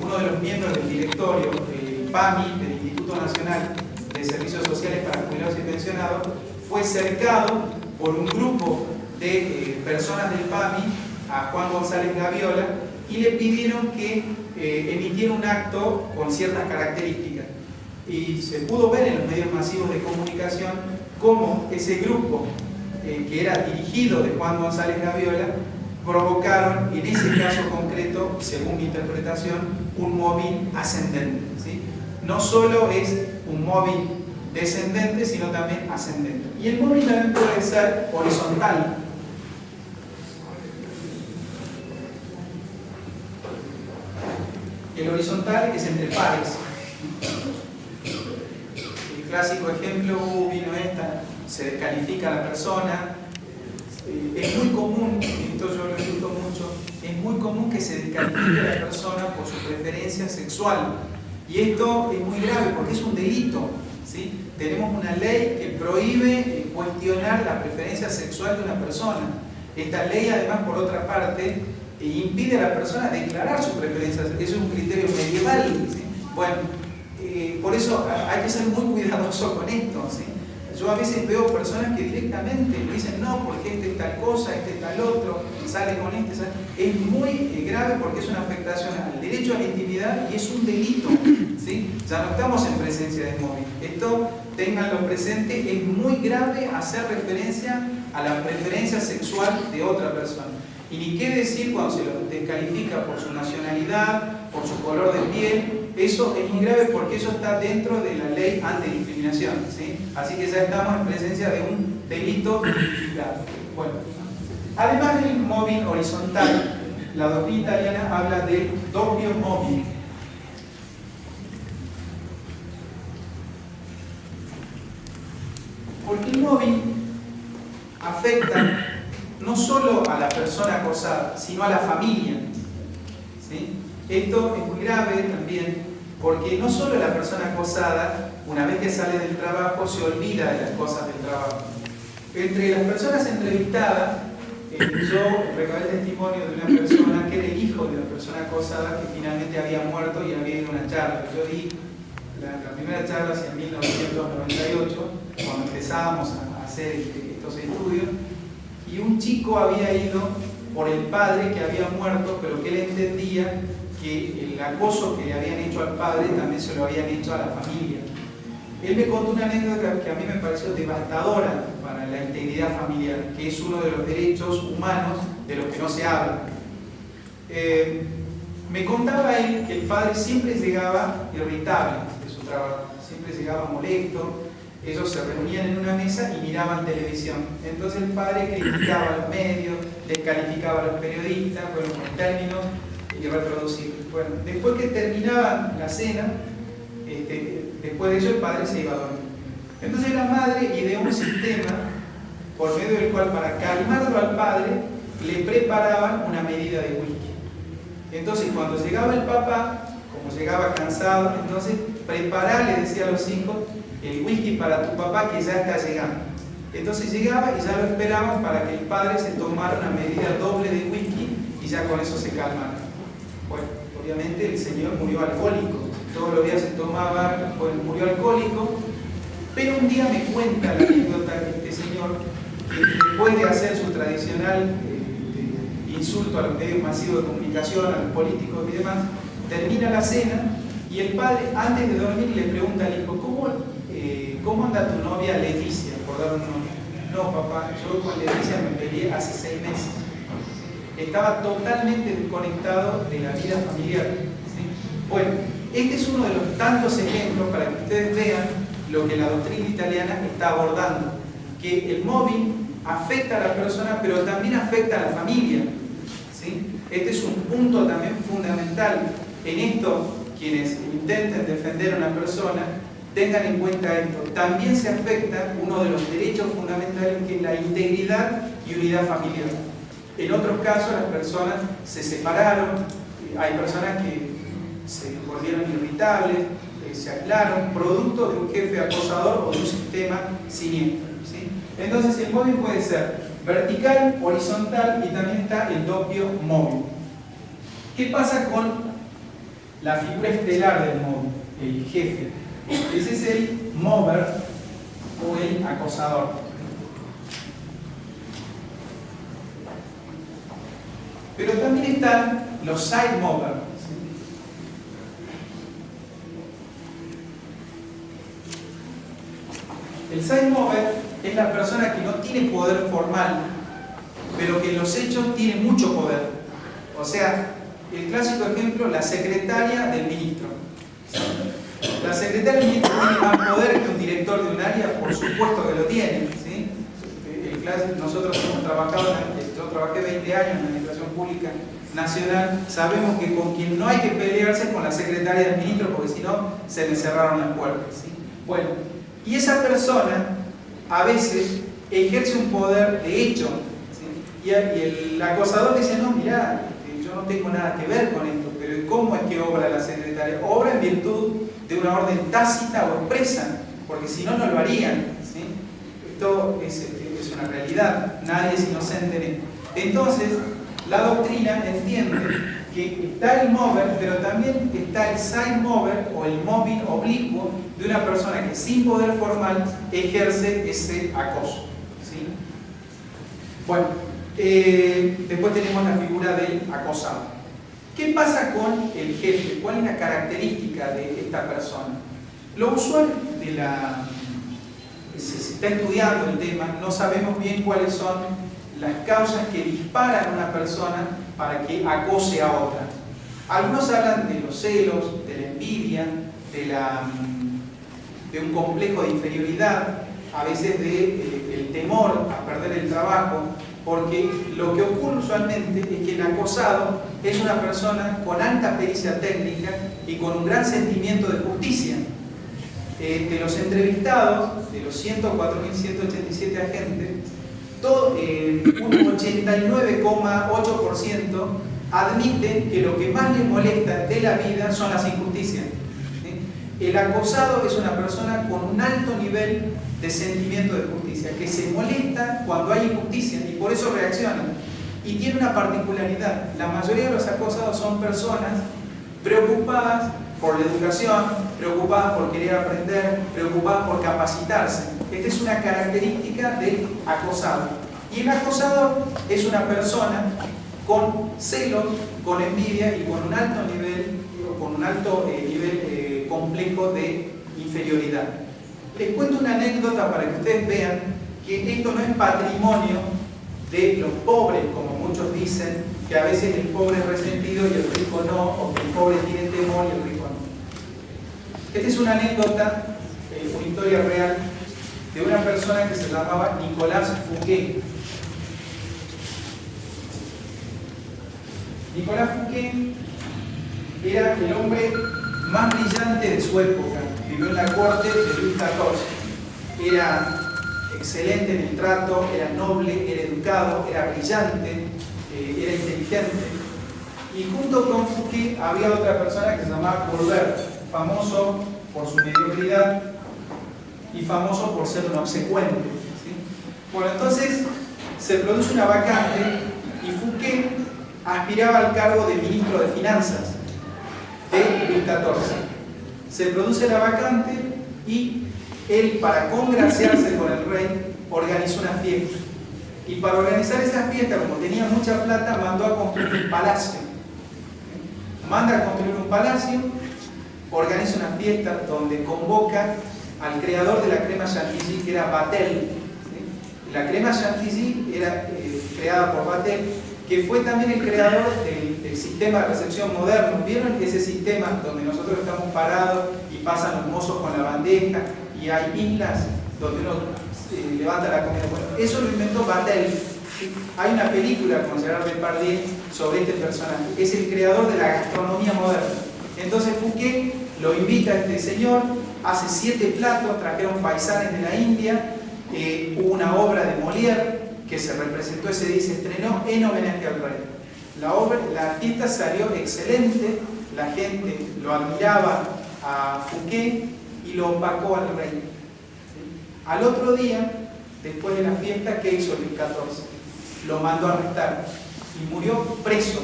uno de los miembros del directorio, el PAMI, del Instituto Nacional de Servicios Sociales para Jubilados y Pensionados, fue cercado por un grupo de personas del PAMI a Juan González Gaviola y le pidieron que emitiera un acto con ciertas características. Y se pudo ver en los medios masivos de comunicación cómo ese grupo, que era dirigido de Juan González Gaviola, provocaron, en ese caso concreto, según mi interpretación, un mobbing ascendente, ¿sí? No solo es un mobbing descendente, sino también ascendente. Y el mobbing también puede ser horizontal. El horizontal es entre pares. El clásico ejemplo, vino esta, se descalifica a la persona. Es muy común, esto yo lo escucho mucho, es muy común que se descalifique a la persona por su preferencia sexual. Y esto es muy grave porque es un delito, ¿sí? Tenemos una ley que prohíbe cuestionar la preferencia sexual de una persona. Esta ley, además, por otra parte, impide a la persona declarar su preferencia sexual. Eso es un criterio medieval, ¿sí? Bueno, por eso hay que ser muy cuidadoso con esto, ¿sí? Yo a veces veo personas que directamente dicen no, porque este es tal cosa, este es tal otro, sale con este, sale. Es muy grave porque es una afectación al derecho a la intimidad y es un delito, ¿sí? Ya no estamos en presencia de mobbing. Esto, ténganlo presente, es muy grave hacer referencia a la preferencia sexual de otra persona. Y ni qué decir cuando se lo descalifica por su nacionalidad, por su color de piel, eso es muy grave porque eso está dentro de la ley antidiscriminación, ¿sí? Así que ya estamos en presencia de un delito tipificado. Bueno, además del mobbing horizontal, la doctrina italiana habla del doppio mobbing. Porque el mobbing afecta no solo a la persona acosada, sino a la familia, ¿sí? Esto es muy grave también porque no solo la persona acosada, una vez que sale del trabajo, se olvida de las cosas del trabajo. Entre las personas entrevistadas, yo recabé el testimonio de una persona que era el hijo de una persona acosada que finalmente había muerto y había ido a una charla. Yo di la primera charla hacia 1998, cuando empezábamos a hacer estos estudios, y un chico había ido por el padre que había muerto, pero que él entendía que el acoso que le habían hecho al padre también se lo habían hecho a la familia. Él me contó una anécdota que a mí me pareció devastadora para la integridad familiar, que es uno de los derechos humanos de los que no se habla. Me contaba él que el padre siempre llegaba irritable de su trabajo, siempre llegaba molesto. Ellos se reunían en una mesa y miraban televisión. Entonces el padre criticaba a los medios, descalificaba a los periodistas, bueno, con términos irreproducibles. Bueno, después que terminaban la cena, después de eso el padre se iba a dormir. Entonces la madre ideó un sistema por medio del cual, para calmarlo al padre, le preparaban una medida de whisky. Entonces cuando llegaba el papá, como llegaba cansado, entonces prepará, le decía a los hijos, el whisky para tu papá que ya está llegando. Entonces llegaba y ya lo esperaban para que el padre se tomara una medida doble de whisky y ya con eso se calmara. Bueno, obviamente el señor murió alcohólico, todos los días se tomaba, murió alcohólico, pero un día me cuenta la anécdota de este señor que después de hacer su tradicional insulto a los medios masivos de comunicación, a los políticos y demás, termina la cena y el padre, antes de dormir, le pregunta al hijo, ¿cómo anda tu novia Leticia? Por dar un nombre. No, papá, yo con Leticia me peleé hace 6 meses. Estaba totalmente desconectado de la vida familiar, ¿sí? Bueno, este es uno de los tantos ejemplos para que ustedes vean lo que la doctrina italiana está abordando, que el mobbing afecta a la persona, pero también afecta a la familia, ¿sí? Este es un punto también fundamental. En esto, quienes intenten defender a una persona, tengan en cuenta esto. También se afecta uno de los derechos fundamentales, que es la integridad y unidad familiar. En otros casos las personas se separaron, hay personas que se volvieron irritables, se aislaron, producto de un jefe acosador o de un sistema siniestro, ¿sí? Entonces el mobbing puede ser vertical, horizontal y también está el doppio mobbing. ¿Qué pasa con la figura estelar del mobbing? El jefe. Ese es el mover o el acosador. Pero también están los side movers. El side mover es la persona que no tiene poder formal, pero que en los hechos tiene mucho poder. O sea, el clásico ejemplo, la secretaria del ministro. La secretaria del ministro tiene más poder que un director de un área, por supuesto que lo tiene, ¿sí? Nosotros hemos trabajado, yo trabajé 20 años en la administración pública nacional, sabemos que con quien no hay que pelearse es con la secretaria del ministro, porque si no, se le cerraron las puertas, ¿sí? Bueno, y esa persona a veces ejerce un poder de hecho, ¿sí? Y el acosador dice, no, mirá, yo no tengo nada que ver con esto, pero ¿cómo es que obra la secretaria? Obra en virtud de una orden tácita o expresa, porque si no, no lo harían, ¿sí? Esto es una realidad, nadie es inocente en esto. Entonces, la doctrina entiende que está el mover, pero también está el side mover o el mobbing oblicuo de una persona que sin poder formal ejerce ese acoso, ¿sí? Bueno, después tenemos la figura del acosado. ¿Qué pasa con el jefe? ¿Cuál es la característica de esta persona? Lo usual de se está estudiando el tema, no sabemos bien cuáles son las causas que disparan a una persona para que acose a otra. Algunos hablan de los celos, de la envidia, de un complejo de inferioridad, a veces el temor a perder el trabajo, porque lo que ocurre usualmente es que el acosado es una persona con alta pericia técnica y con un gran sentimiento de justicia. De los entrevistados, de los 104.187 agentes, un 89,8% admiten que lo que más les molesta de la vida son las injusticias. El acosado es una persona con un alto nivel de sentimiento de justicia, que se molesta cuando hay injusticia y por eso reacciona. Y tiene una particularidad: la mayoría de los acosados son personas preocupadas por la educación, preocupadas por querer aprender, preocupadas por capacitarse. Esta es una característica del acosado. Y el acosado es una persona con celos, con envidia y con un alto nivel complejo de inferioridad. Les cuento una anécdota para que ustedes vean que esto no es patrimonio de los pobres, como muchos dicen, que a veces el pobre es resentido y el rico no, o que el pobre tiene temor y el rico no. Esta es una anécdota, una historia real, de una persona que se llamaba Nicolas Fouquet. Nicolas Fouquet era el hombre más brillante de su época. Vivió en la corte de Luis XIV. Era excelente en el trato, era noble, era educado, era brillante, era inteligente. Y junto con Fouquet había otra persona que se llamaba Colbert, famoso por su mediocridad y famoso por ser un obsecuente. ¿Sí? Bueno, entonces se produce una vacante y Fouquet aspiraba al cargo de ministro de Finanzas de Luis XIV. Se produce la vacante y él, para congraciarse con el rey, organizó una fiesta. Y para organizar esa fiesta, como tenía mucha plata, mandó a construir un palacio. Manda a construir un palacio, organiza una fiesta donde convoca al creador de la crema chantilly, que era Vatel. ¿Sí? La crema chantilly era creada por Vatel, que fue también el creador del sistema de recepción moderno. ¿Vieron ese sistema donde nosotros estamos parados y pasan los mozos con la bandeja y hay islas donde uno levanta la comida? Bueno, eso lo inventó Vatel. ¿Sí? Hay una película con Gerard Depardieu sobre este personaje. Es el creador de la gastronomía moderna. Entonces Fouquet lo invita a este señor, hace 7 platos, trajeron paisanes de la India, hubo una obra de Molière que se representó ese día y se estrenó en homenaje al rey. La fiesta salió excelente, la gente lo admiraba a Fouquet y lo opacó al rey. Al otro día, después de la fiesta, ¿qué hizo Luis XIV? Lo mandó a arrestar y murió preso,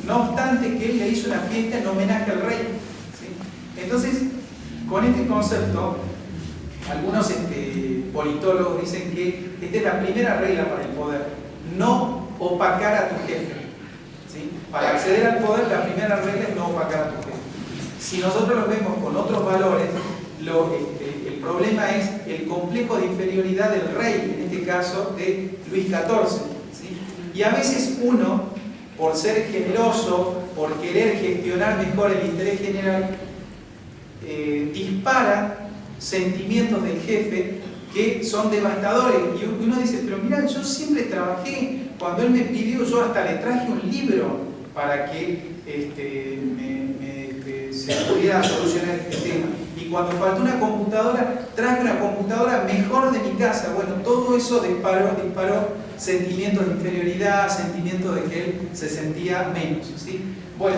no obstante que él le hizo una fiesta en homenaje al rey. ¿Sí? Entonces, con este concepto, algunos politólogos dicen que esta es la primera regla para el poder: no opacar a tu jefe. ¿Sí? Para acceder al poder, la primera regla es no opacar a tu jefe. Si nosotros lo vemos con otros valores, el problema es el complejo de inferioridad del rey, en este caso de Luis XIV. ¿Sí? Y a veces uno, por ser generoso, por querer gestionar mejor el interés general, dispara sentimientos del jefe que son devastadores. Y uno dice, pero mira, yo siempre trabajé, cuando él me pidió, yo hasta le traje un libro para que se pudiera solucionar este tema. Y cuando faltó una computadora, traje una computadora mejor de mi casa. Bueno, todo eso disparó sentimientos de inferioridad, sentimientos de que él se sentía menos. ¿Sí? Bueno,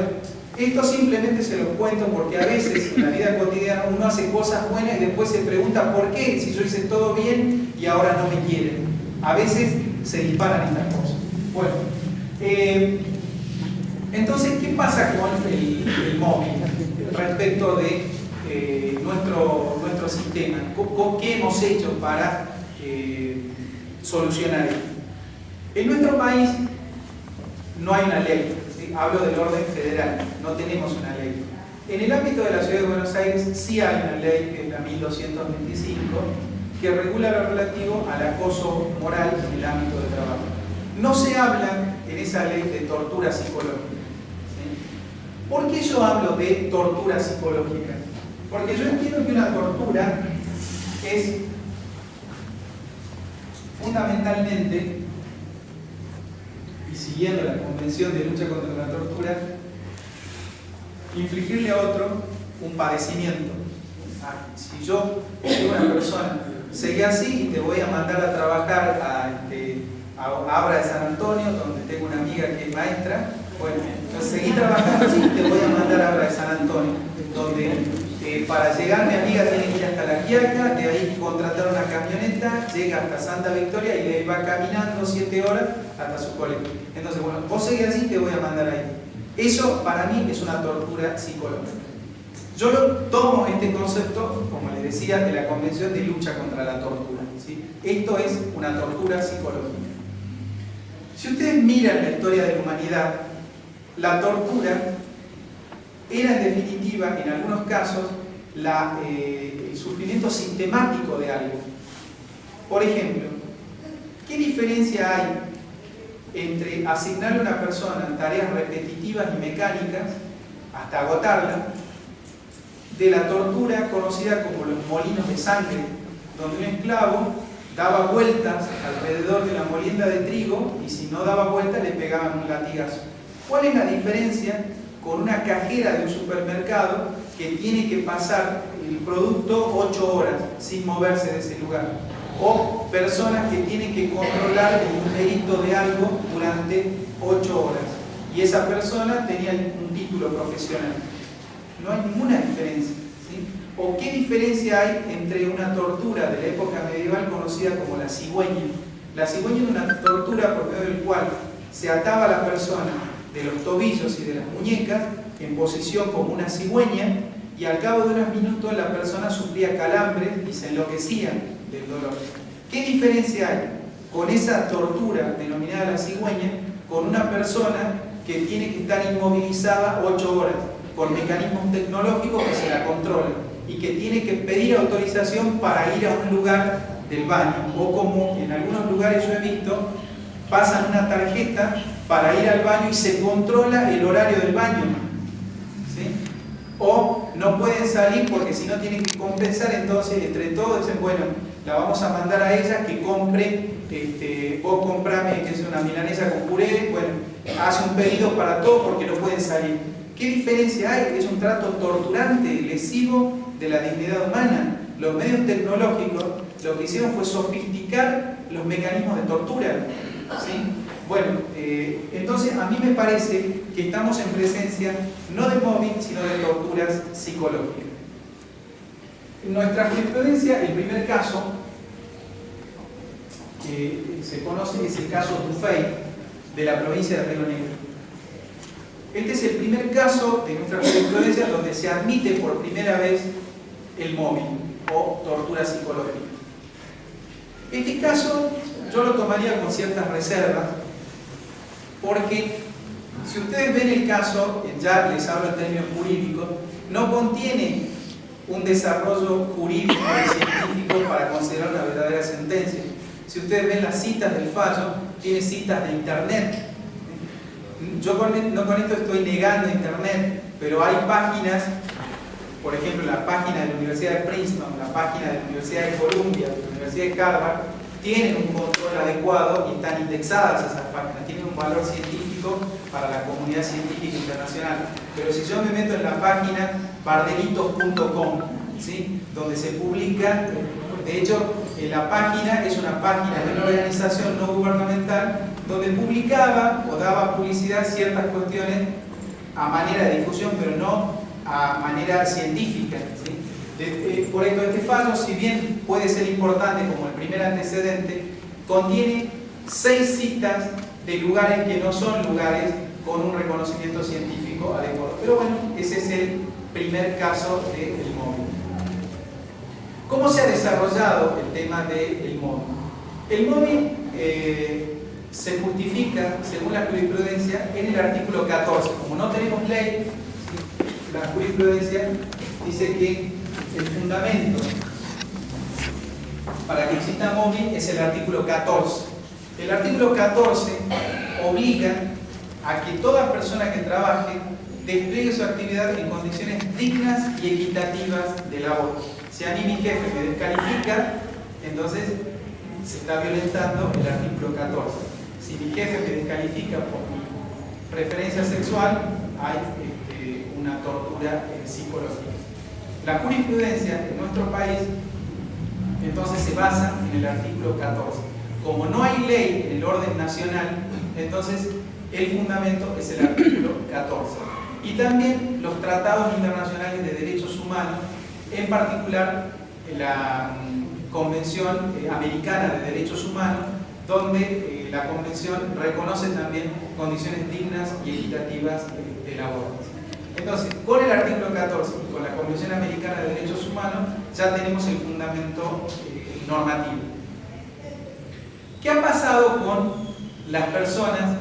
esto simplemente se los cuento porque a veces en la vida cotidiana uno hace cosas buenas y después se pregunta ¿por qué? Si yo hice todo bien y ahora no me quieren. A veces se disparan estas cosas. Bueno, entonces, ¿qué pasa con el móvil respecto de nuestro sistema? ¿Qué hemos hecho para solucionar esto? En nuestro país no hay una ley. Hablo del orden federal, no tenemos una ley. En el ámbito de la Ciudad de Buenos Aires sí hay una ley, que es la 1225, que regula lo relativo al acoso moral en el ámbito de trabajo. No se habla en esa ley de tortura psicológica. ¿Sí? ¿Por qué yo hablo de tortura psicológica? Porque yo entiendo que una tortura es fundamentalmente, y siguiendo la Convención de Lucha contra la Tortura, infligirle a otro un padecimiento. Si yo digo a una persona, seguí así y te voy a mandar a trabajar a Abra de San Antonio, donde tengo una amiga que es maestra, bueno, entonces seguí trabajando así y te voy a mandar a Abra de San Antonio, donde para llegar mi amiga tiene que ir hasta La Quiaca, de ahí contratar una camioneta, llega hasta Santa Victoria y le va caminando 7 horas hasta su colegio. Entonces, bueno, vos seguís así, te voy a mandar ahí. Eso para mí es una tortura psicológica. Yo lo tomo este concepto, como les decía, de la Convención de Lucha contra la Tortura, ¿sí? Esto es una tortura psicológica. Si ustedes miran la historia de la humanidad, la tortura era en definitiva, en algunos casos, el sufrimiento sistemático de algo. Por ejemplo, ¿qué diferencia hay entre asignarle a una persona tareas repetitivas y mecánicas hasta agotarla, de la tortura conocida como los molinos de sangre, donde un esclavo daba vueltas alrededor de la molienda de trigo y si no daba vueltas le pegaban un latigazo? ¿Cuál es la diferencia con una cajera de un supermercado que tiene que pasar el producto 8 horas sin moverse de ese lugar? O personas que tienen que controlar el numerito de algo durante 8 horas y esa persona tenía un título profesional. No hay ninguna diferencia, ¿sí? ¿O qué diferencia hay entre una tortura de la época medieval conocida como la cigüeña? La cigüeña es una tortura por medio del cual se ataba a la persona de los tobillos y de las muñecas en posición como una cigüeña y al cabo de unos minutos la persona sufría calambres y se enloquecía del dolor. ¿Qué diferencia hay con esa tortura denominada la cigüeña con una persona que tiene que estar inmovilizada 8 horas con mecanismos tecnológicos que se la controlan y que tiene que pedir autorización para ir a un lugar del baño? O como en algunos lugares yo he visto, pasan una tarjeta para ir al baño y se controla el horario del baño, ¿sí? O no pueden salir porque si no tienen que compensar, entonces entre todos dicen, bueno, la vamos a mandar a ella que compre, vos comprame que es una milanesa con puré, bueno, hace un pedido para todos porque no pueden salir. ¿Qué diferencia hay? Es un trato torturante, lesivo de la dignidad humana. Los medios tecnológicos lo que hicieron fue sofisticar los mecanismos de tortura, ¿sí? Bueno, entonces a mí me parece que estamos en presencia no de mobbing, sino de torturas psicológicas. En nuestra jurisprudencia, el primer caso que se conoce es el caso Dufay, de la provincia de Río Negro. Este es el primer caso de nuestra jurisprudencia donde se admite por primera vez el mobbing o tortura psicológica. Este caso yo lo tomaría con ciertas reservas, porque si ustedes ven el caso, ya les hablo en términos jurídicos, no contiene un desarrollo jurídico y científico para considerar una verdadera sentencia. Si ustedes ven las citas del fallo, tiene citas de internet. Yo no con esto estoy negando internet, pero hay páginas, por ejemplo la página de la Universidad de Princeton, la página de la Universidad de Columbia, de la Universidad de Harvard, tienen un control adecuado y están indexadas esas páginas, tienen un valor científico para la comunidad científica internacional. Pero si yo me meto en la página bardelitos.com, ¿sí?, donde se publica, de hecho la página es una página de una organización no gubernamental donde publicaba o daba publicidad a ciertas cuestiones a manera de difusión, pero no a manera científica, ¿sí? Por ejemplo, este fallo, si bien puede ser importante como el primer antecedente, contiene 6 citas de lugares que no son lugares con un reconocimiento científico adecuado. Pero bueno, ese es el primer caso del mobbing. ¿Cómo se ha desarrollado el tema del mobbing? El mobbing se justifica, según la jurisprudencia, en el artículo 14. Como no tenemos ley, la jurisprudencia dice que el fundamento para que exista mobbing es el artículo 14. El artículo 14 obliga a que toda persona que trabaje despliegue su actividad en condiciones dignas y equitativas de labor. Si a mí mi jefe me descalifica, entonces se está violentando el artículo 14. Si mi jefe me descalifica por mi preferencia sexual, hay una tortura psicológica. La jurisprudencia en nuestro país entonces se basa en el artículo 14. Como no hay ley en el orden nacional, entonces el fundamento es el artículo 14. Y también los tratados internacionales de derechos humanos, en particular la Convención Americana de Derechos Humanos, donde la Convención reconoce también condiciones dignas y equitativas de labor. Entonces, con el artículo 14 y con la Convención Americana de Derechos Humanos ya tenemos el fundamento normativo. ¿Qué ha pasado con las personas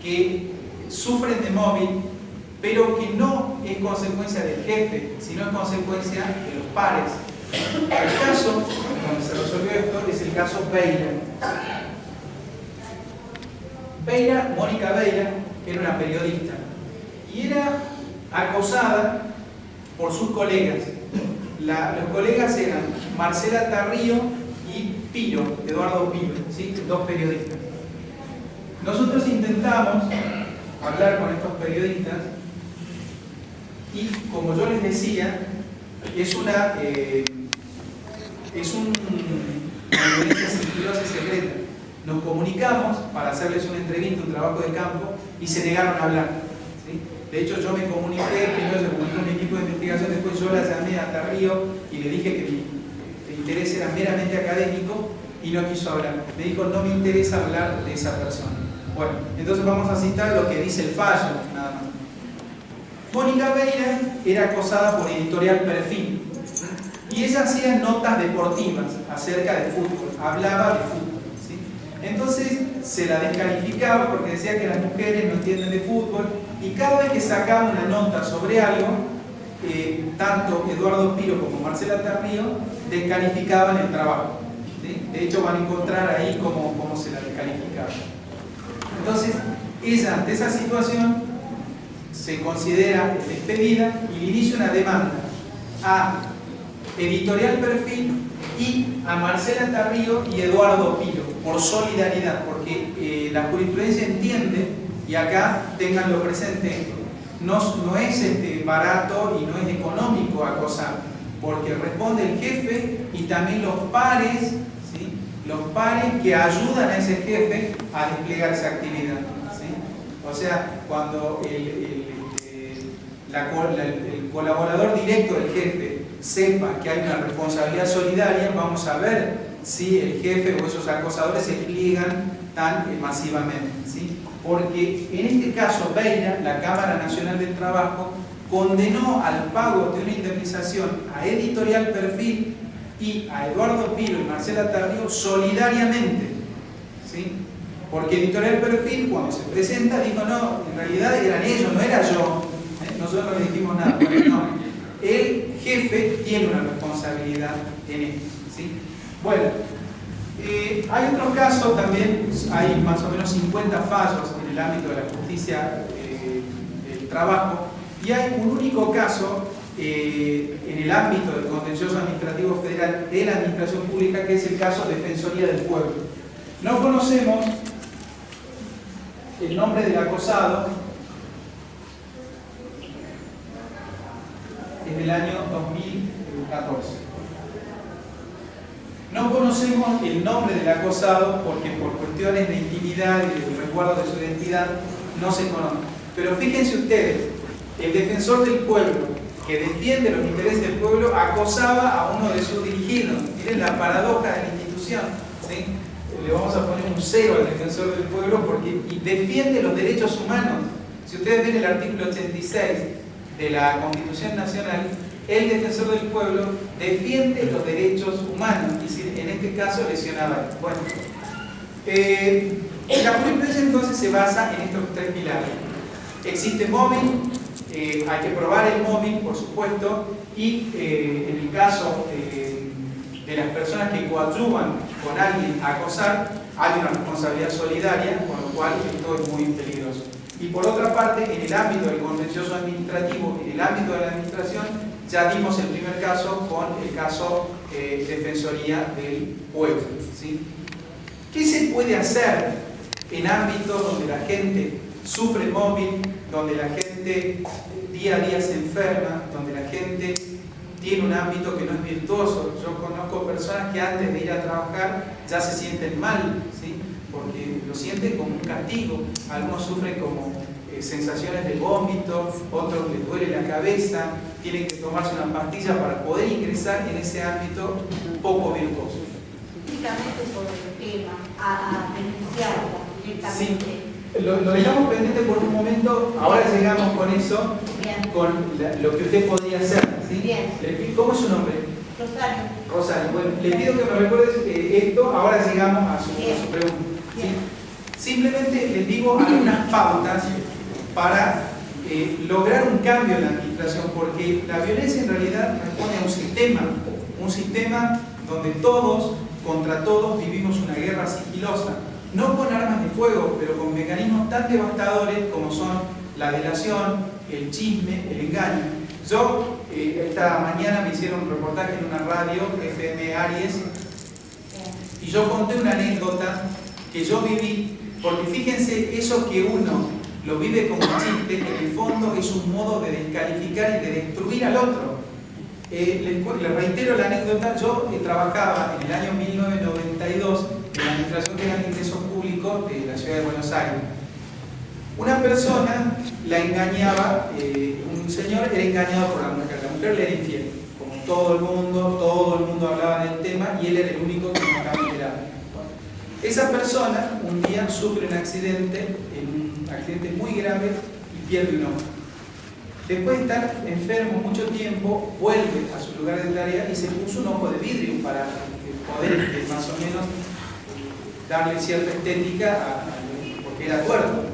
que sufren de mobbing, pero que no es consecuencia del jefe, sino es consecuencia de los pares? El caso donde se resolvió esto es el caso Beira. Mónica Beira, era una periodista y era acosada por sus colegas. Los colegas eran Marcela Tarrío y Eduardo Piro, ¿sí? Dos periodistas. Nosotros intentamos hablar con estos periodistas y, como yo les decía, es una violencia sigilosa y secreta. Nos comunicamos para hacerles una entrevista, un trabajo de campo, y se negaron a hablar, ¿sí? De hecho, yo me comuniqué, primero se comunicó mi equipo de investigación, después yo la llamé a Tarrío y le dije que mi interés era meramente académico y no quiso hablar. Me dijo, no me interesa hablar de esa persona. Bueno, entonces vamos a citar lo que dice el fallo, nada más. Mónica Beira era acosada por Editorial Perfil y ella hacía notas deportivas acerca de fútbol, hablaba de fútbol, ¿sí? Entonces se la descalificaba porque decía que las mujeres no entienden de fútbol, y cada vez que sacaba una nota sobre algo, tanto Eduardo Piro como Marcela Tarrío descalificaban el trabajo, ¿sí? De hecho van a encontrar ahí cómo se la descalificaba. Entonces ella, ante esa situación, se considera despedida y le inicia una demanda a Editorial Perfil y a Marcela Tarrío y Eduardo Piro por solidaridad, porque la jurisprudencia entiende, y acá tenganlo presente, no es barato y no es económico acosar, porque responde el jefe y también los pares, ¿sí? Los pares que ayudan a ese jefe a desplegar esa actividad, ¿sí? O sea, cuando el colaborador directo del jefe sepa que hay una responsabilidad solidaria, vamos a ver si el jefe o esos acosadores se pliegan tan masivamente, ¿sí? Porque en este caso Beira, la Cámara Nacional del Trabajo, condenó al pago de una indemnización a Editorial Perfil y a Eduardo Piro y Marcela Tarrío solidariamente, ¿sí? Porque Editorial Perfil, cuando se presenta, dijo, no, en realidad eran ellos, no era yo, nosotros no le dijimos nada. Bueno, no, el jefe tiene una responsabilidad en esto, ¿sí? Bueno, hay otros casos también, hay más o menos 50 fallos en el ámbito de la justicia del trabajo, y hay un único caso en el ámbito del contencioso administrativo federal de la administración pública, que es el caso Defensoría del Pueblo. No conocemos el nombre del acosado, es del año 2014. No conocemos el nombre del acosado porque por cuestiones de intimidad y de resguardo de su identidad no se conoce. Pero fíjense ustedes, el defensor del pueblo, que defiende los intereses del pueblo, acosaba a uno de sus dirigidos. Miren la paradoja de la institución, ¿sí? Le vamos a poner un 0 al defensor del pueblo porque defiende los derechos humanos. Si ustedes ven el artículo 86 de la Constitución Nacional, el defensor del pueblo defiende los derechos humanos y en este caso lesionaba. Bueno, la jurisprudencia entonces se basa en estos tres pilares. Existe mobbing, hay que probar el mobbing, por supuesto, y en el caso de las personas que coadyuvan con alguien a acosar, hay una responsabilidad solidaria, con lo cual esto es muy peligroso. Y por otra parte, en el ámbito del contencioso administrativo, en el ámbito de la administración, ya dimos el primer caso con el caso Defensoría del Pueblo, ¿sí? ¿Qué se puede hacer en ámbitos donde la gente sufre móvil, donde la gente día a día se enferma, donde la gente tiene un ámbito que no es virtuoso? Yo conozco personas que antes de ir a trabajar ya se sienten mal, ¿sí? Porque lo sienten como un castigo. Algunos sufren como sensaciones de vómito, otros les duele la cabeza, tienen que tomarse una pastilla para poder ingresar en ese ámbito poco virtuoso. Únicamente sobre el tema, a denunciarla directamente. Sí, lo dejamos pendiente por un momento, ahora llegamos con eso, Bien. con lo que usted podría hacer, ¿sí? Bien. ¿Cómo es su nombre? Rosario. Rosario. Bueno, le pido que me recuerdes esto, ahora llegamos a su pregunta, ¿sí? Simplemente les digo algunas pautas para lograr un cambio en la administración, porque la violencia en realidad responde a un sistema donde todos contra todos vivimos una guerra sigilosa, no con armas de fuego, pero con mecanismos tan devastadores como son la delación, el chisme, el engaño. Yo, esta mañana me hicieron un reportaje en una radio, FM Aries, y yo conté una anécdota que yo viví, porque fíjense, eso que uno lo vive como chiste, en el fondo es un modo de descalificar y de destruir al otro. Les reitero la anécdota. Yo trabajaba en el año 1992 en la Administración General de Ingresos Públicos de la Ciudad de Buenos Aires. Una persona la engañaba, un señor era engañado por la mujer le era infiel. Como todo el mundo hablaba del tema y él era el único que no estaba enterado. Esa persona un día sufre un accidente muy grave y pierde un ojo. Después de estar enfermo mucho tiempo, vuelve a su lugar de tarea y se puso un ojo de vidrio para poder más o menos darle cierta estética porque era cuerdo.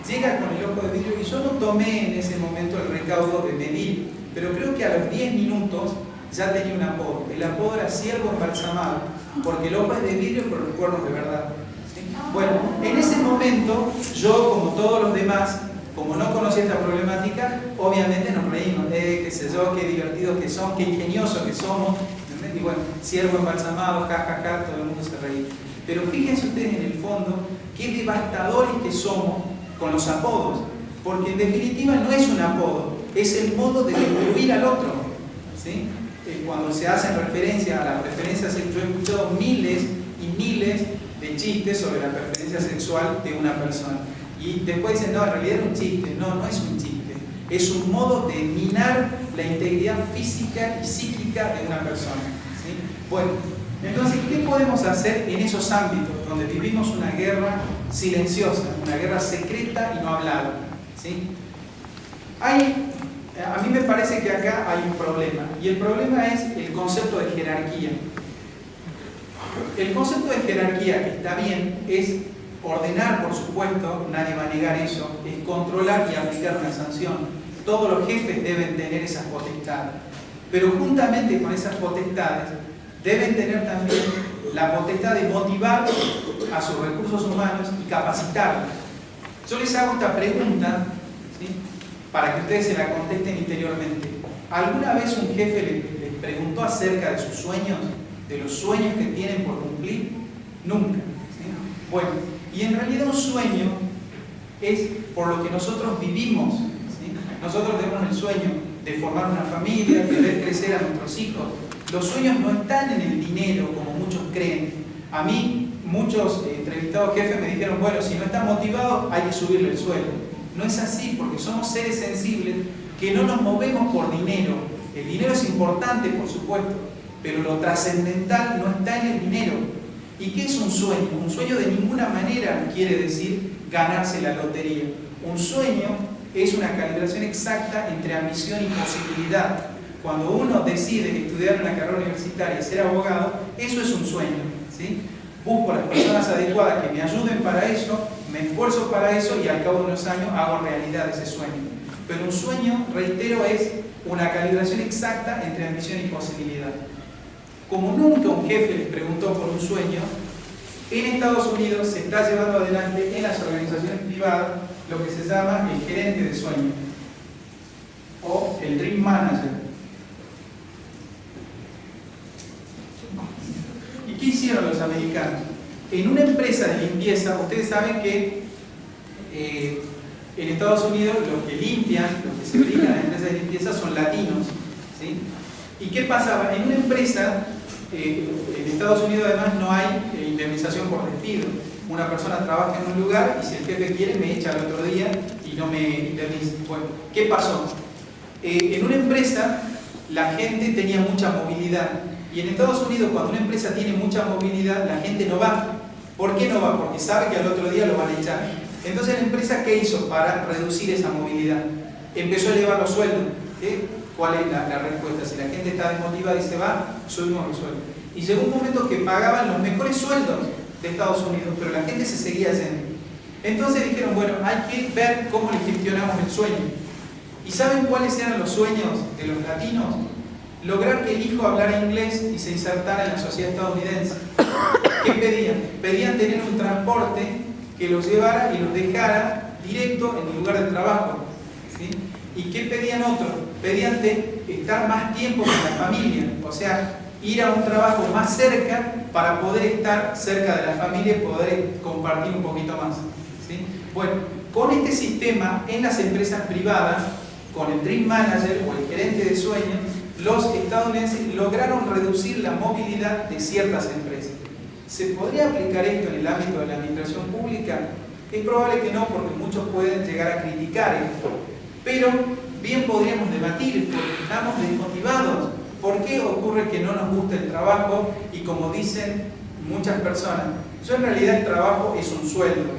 Llega con el ojo de vidrio y yo no tomé en ese momento el recaudo de medir, pero creo que a los 10 minutos ya tenía un apodo. El apodo era ciervo embalsamado, porque el ojo es de vidrio pero los cuernos de verdad. ¿Sí? Bueno, en ese momento yo, como todos los demás, como no conocía esta problemática, obviamente nos reímos, qué sé yo, qué divertidos que son, qué ingeniosos que somos, ¿entendés? Y bueno, ciervo embalsamado, jajaja, todo el mundo se reía. Pero fíjense ustedes en el fondo, qué devastadores que somos con los apodos, porque en definitiva no es un apodo, es el modo de destruir al otro, ¿sí? Cuando se hacen referencia a la preferencia sexual, yo he escuchado miles y miles de chistes sobre la preferencia sexual de una persona. Y después dicen, no, en realidad era un chiste. No, no es un chiste. Es un modo de minar la integridad física y psíquica de una persona, ¿sí? Bueno, entonces, ¿qué podemos hacer en esos ámbitos donde vivimos una guerra silenciosa, una guerra secreta y no hablada, ¿sí? A mí me parece que acá hay un problema, y el problema es el concepto de jerarquía. El concepto de jerarquía, que está bien, es ordenar, por supuesto, nadie va a negar eso, es controlar y aplicar una sanción. Todos los jefes deben tener esas potestades, pero juntamente con esas potestades deben tener también la potestad de motivar a sus recursos humanos y capacitarlos. Yo les hago esta pregunta, ¿sí?, para que ustedes se la contesten interiormente. ¿Alguna vez un jefe les preguntó acerca de sus sueños, de los sueños que tienen por cumplir? Nunca, ¿sí? Bueno, y en realidad un sueño es por lo que nosotros vivimos, ¿sí? Nosotros tenemos el sueño de formar una familia, de ver crecer a nuestros hijos. Los sueños no están en el dinero como muchos creen. A mí, muchos entrevistados jefes me dijeron, bueno, si no está motivado hay que subirle el sueldo. No es así, porque somos seres sensibles que no nos movemos por dinero. El dinero es importante, por supuesto, pero lo trascendental no está en el dinero. ¿Y qué es un sueño? Un sueño de ninguna manera quiere decir ganarse la lotería. Un sueño es una calibración exacta entre ambición y posibilidad. Cuando uno decide estudiar una carrera universitaria y ser abogado, eso es un sueño, ¿sí? Busco a las personas adecuadas que me ayuden para eso, me esfuerzo para eso y al cabo de unos años hago realidad ese sueño. Pero un sueño, reitero, es una calibración exacta entre ambición y posibilidad. Como nunca un jefe les preguntó por un sueño, en Estados Unidos se está llevando adelante en las organizaciones privadas lo que se llama el gerente de sueño o el Dream Manager. ¿Y qué hicieron los americanos? En una empresa de limpieza, ustedes saben que en Estados Unidos los que limpian, los que se dedican a empresas de limpieza son latinos, ¿sí? ¿Y qué pasaba? En una empresa, en Estados Unidos además no hay indemnización por despido. Una persona trabaja en un lugar y si el jefe quiere me echa al otro día y no me indemniza. Bueno, ¿qué pasó? En una empresa la gente tenía mucha movilidad y en Estados Unidos cuando una empresa tiene mucha movilidad la gente no va. ¿Por qué no va? Porque sabe que al otro día lo van a echar. Entonces la empresa, ¿qué hizo para reducir esa movilidad? Empezó a elevar los sueldos. ¿Cuál es la respuesta? Si la gente está desmotivada y se va, subimos los sueldos. Y llegó un momento que pagaban los mejores sueldos de Estados Unidos, pero la gente se seguía yendo. Entonces dijeron, bueno, hay que ver cómo le gestionamos el sueño. ¿Y saben cuáles eran los sueños de los latinos? Lograr que el hijo hablara inglés y se insertara en la sociedad estadounidense. ¿Qué pedían? Pedían tener un transporte que los llevara y los dejara directo en el lugar de trabajo, ¿sí? ¿Y qué pedían otros? Pedían estar más tiempo con la familia, o sea, ir a un trabajo más cerca para poder estar cerca de la familia y poder compartir un poquito más, ¿sí? Bueno, con este sistema en las empresas privadas, con el Dream Manager o el gerente de sueños, los estadounidenses lograron reducir la movilidad de ciertas empresas. ¿Se podría aplicar esto en el ámbito de la administración pública? Es probable que no, porque muchos pueden llegar a criticar esto. Pero bien podríamos debatir, porque estamos desmotivados. ¿Por qué ocurre que no nos gusta el trabajo? Y como dicen muchas personas, yo en realidad el trabajo es un sueldo.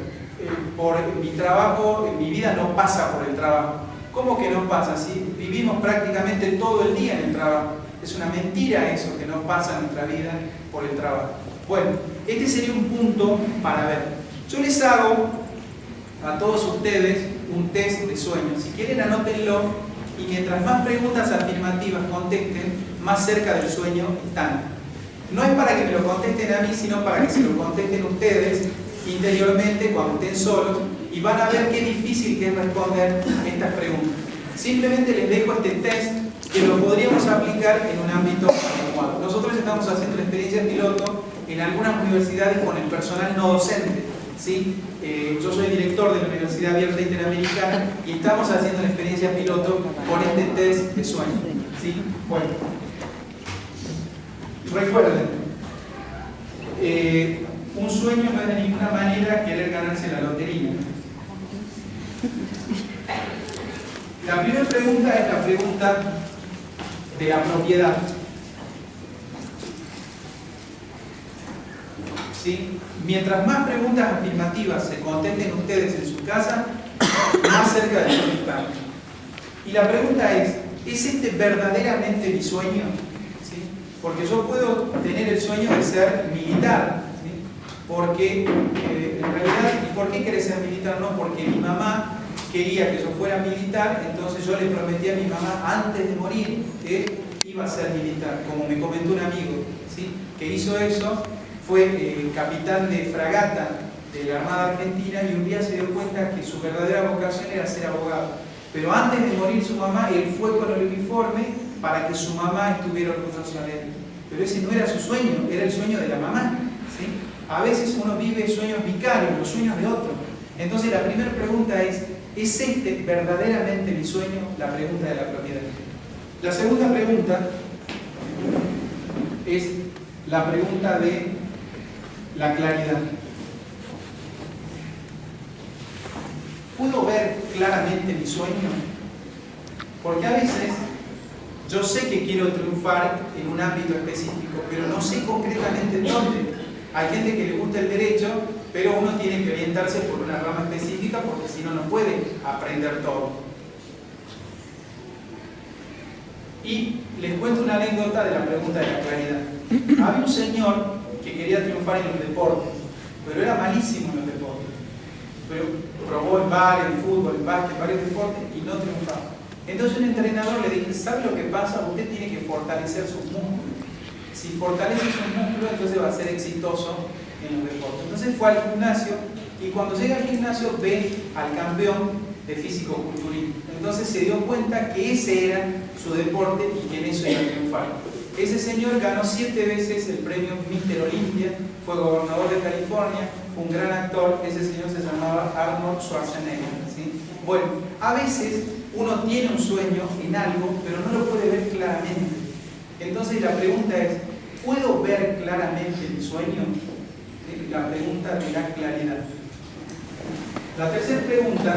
Por mi trabajo, mi vida no pasa por el trabajo. ¿Cómo que no pasa? Si vivimos prácticamente todo el día en el trabajo. Es una mentira eso, que no pasa en nuestra vida por el trabajo. Bueno, este sería un punto para ver. Yo les hago a todos ustedes un test de sueño. Si quieren, anótenlo y mientras más preguntas afirmativas contesten, más cerca del sueño están. No es para que me lo contesten a mí, sino para que se lo contesten ustedes interiormente cuando estén solos y van a ver qué difícil que es responder estas preguntas. Simplemente les dejo este test que lo podríamos aplicar en un ámbito adecuado. Nosotros estamos haciendo la experiencia piloto en algunas universidades con el personal no docente, ¿sí? Yo soy director de la Universidad Abierta Interamericana y estamos haciendo la experiencia piloto con este test de sueño, ¿sí? Bueno, recuerden, un sueño no es de ninguna manera querer ganarse la lotería. La primera pregunta es la pregunta de la propiedad. ¿Sí? Mientras más preguntas afirmativas se contesten ustedes en su casa, más cerca de lo que están. Y la pregunta es este verdaderamente mi sueño? ¿Sí? Porque yo puedo tener el sueño de ser militar, ¿sí? Porque en realidad, ¿y por qué querés ser militar? No, porque mi mamá quería que yo fuera militar, entonces yo le prometí a mi mamá antes de morir que iba a ser militar, como me comentó un amigo, ¿sí? Que hizo eso. Fue capitán de fragata de la Armada Argentina y un día se dio cuenta que su verdadera vocación era ser abogado. Pero antes de morir su mamá, él fue con el uniforme para que su mamá estuviera orgullosa de él. Pero ese no era su sueño, era el sueño de la mamá, ¿sí? A veces uno vive sueños vicarios, los sueños de otro. Entonces la primera pregunta es este verdaderamente mi sueño? La pregunta de la propiedad. La segunda pregunta es la pregunta de la claridad. ¿Puedo ver claramente mi sueño? Porque a veces yo sé que quiero triunfar en un ámbito específico, pero no sé concretamente en dónde. Hay gente que le gusta el derecho, pero uno tiene que orientarse por una rama específica porque si no, no puede aprender todo. Y les cuento una anécdota de la pregunta de la claridad. Había un señor que quería triunfar en los deportes, pero era malísimo en los deportes. Pero probó en bar, en fútbol, en básquet, varios deportes y no triunfaba. Entonces un entrenador le dijo, ¿sabe lo que pasa? Usted tiene que fortalecer sus músculos. Si fortalece sus músculos, entonces va a ser exitoso en los deportes. Entonces fue al gimnasio y cuando llega al gimnasio ve al campeón de físico-culturismo. Entonces se dio cuenta que ese era su deporte y que en eso iba a triunfar. Ese señor ganó 7 veces el premio Mr. Olympia, fue gobernador de California, fue un gran actor. Ese señor se llamaba Arnold Schwarzenegger, ¿sí? Bueno, a veces uno tiene un sueño en algo, pero no lo puede ver claramente. Entonces la pregunta es, ¿puedo ver claramente mi sueño? ¿Sí? La pregunta de la claridad. La tercera pregunta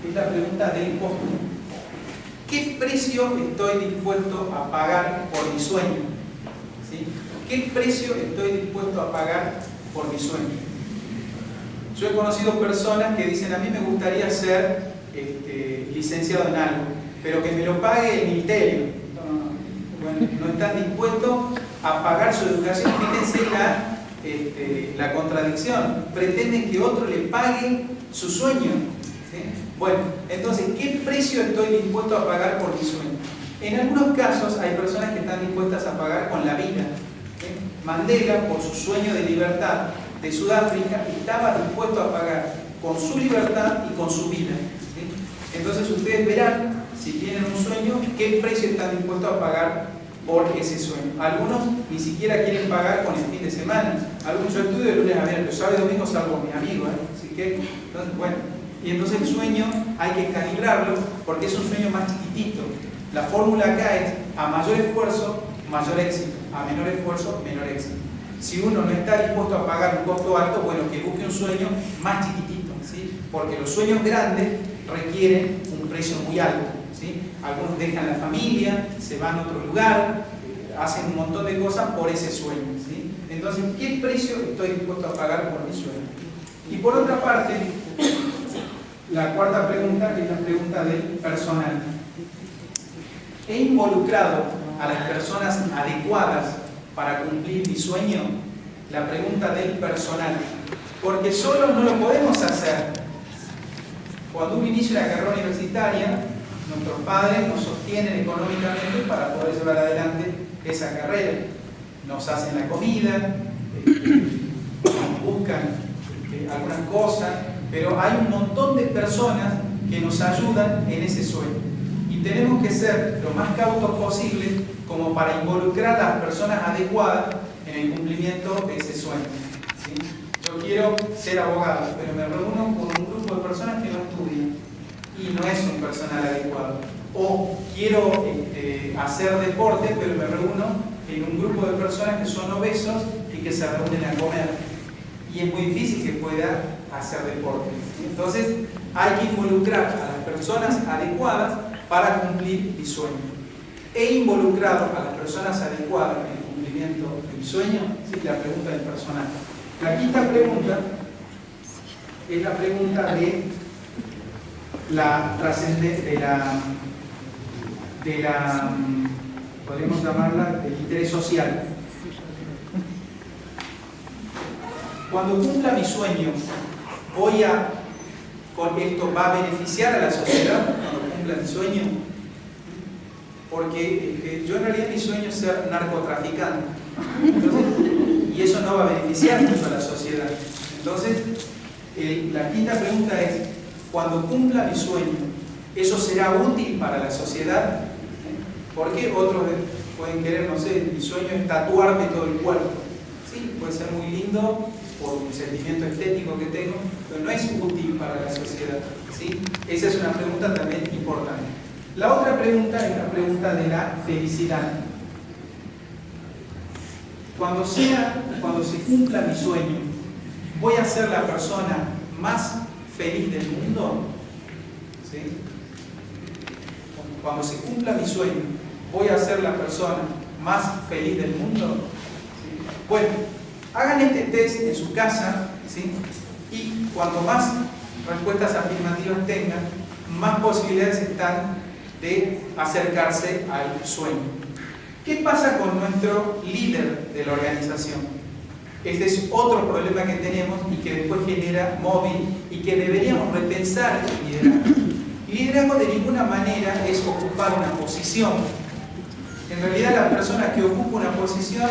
es la pregunta del costo. ¿Qué precio estoy dispuesto a pagar por mi sueño? ¿Sí? ¿Qué precio estoy dispuesto a pagar por mi sueño? Yo he conocido personas que dicen, a mí me gustaría ser licenciado en algo, pero que me lo pague el ministerio. Bueno, no están dispuestos a pagar su educación. Fíjense la contradicción. Pretenden que otro le pague su sueño. ¿Sí? Bueno, entonces, ¿qué precio estoy dispuesto a pagar por mi sueño? En algunos casos hay personas que están dispuestas a pagar con la vida. ¿Sí? Mandela, por su sueño de libertad de Sudáfrica, estaba dispuesto a pagar con su libertad y con su vida. ¿Sí? Entonces ustedes verán, si tienen un sueño, qué precio están dispuestos a pagar por ese sueño. Algunos ni siquiera quieren pagar con el fin de semana. Algunos, yo estudio de lunes a viernes, pero sábado y domingo salvo a mi amigo. Así que, entonces, bueno, y entonces el sueño hay que calibrarlo porque es un sueño más chiquitito. La fórmula acá es a mayor esfuerzo, mayor éxito. A menor esfuerzo, menor éxito. Si uno no está dispuesto a pagar un costo alto, bueno, que busque un sueño más chiquitito, ¿sí? Porque los sueños grandes requieren un precio muy alto, ¿sí? Algunos dejan la familia, se van a otro lugar, hacen un montón de cosas por ese sueño, ¿sí? Entonces, ¿qué precio estoy dispuesto a pagar por mi sueño? Y por otra parte, la cuarta pregunta es la pregunta del personal. ¿He involucrado a las personas adecuadas para cumplir mi sueño? La pregunta del personal. Porque solo no lo podemos hacer. Cuando uno inicia una carrera universitaria, nuestros padres nos sostienen económicamente para poder llevar adelante esa carrera. Nos hacen la comida, nos buscan algunas cosas, pero hay un montón de personas que nos ayudan en ese sueño. Y tenemos que ser lo más cautos posible como para involucrar a las personas adecuadas en el cumplimiento de ese sueño. ¿Sí? Yo quiero ser abogado, pero me reúno con un grupo de personas que no estudian y no es un personal adecuado. O quiero hacer deporte, pero me reúno en un grupo de personas que son obesos y que se reúnen a comer. Y es muy difícil que pueda hacer deporte. Entonces hay que involucrar a las personas adecuadas para cumplir mi sueño. ¿He involucrado a las personas adecuadas en el cumplimiento de mi sueño? Sí, la pregunta del personal. La quinta pregunta es la pregunta de la trascendencia, podemos llamarla, del interés social. Cuando cumpla mi sueño, con esto va a beneficiar a la sociedad cuando cumpla mi sueño. Porque yo en realidad mi sueño es ser narcotraficante. Entonces, y eso no va a beneficiar mucho a la sociedad. Entonces, la quinta pregunta es, cuando cumpla mi sueño, ¿eso será útil para la sociedad? Porque otros pueden querer, no sé, mi sueño es tatuarme todo el cuerpo. Sí, puede ser muy lindo por un sentimiento estético que tengo, pero no es útil para la sociedad. ¿Sí? Esa es una pregunta también importante. La otra pregunta es la pregunta de la felicidad. Cuando se cumpla mi sueño, ¿voy a ser la persona más feliz del mundo? ¿Sí? Cuando se cumpla mi sueño, ¿voy a ser la persona más feliz del mundo? ¿Sí? Bueno, hagan este test en su casa, ¿sí? Y cuanto más respuestas afirmativas tengan, más posibilidades están de acercarse al sueño. ¿Qué pasa con nuestro líder de la organización? Este es otro problema que tenemos y que después genera móvil y que deberíamos repensar el liderazgo. Liderazgo de ninguna manera es ocupar una posición. En realidad la persona que ocupa una posición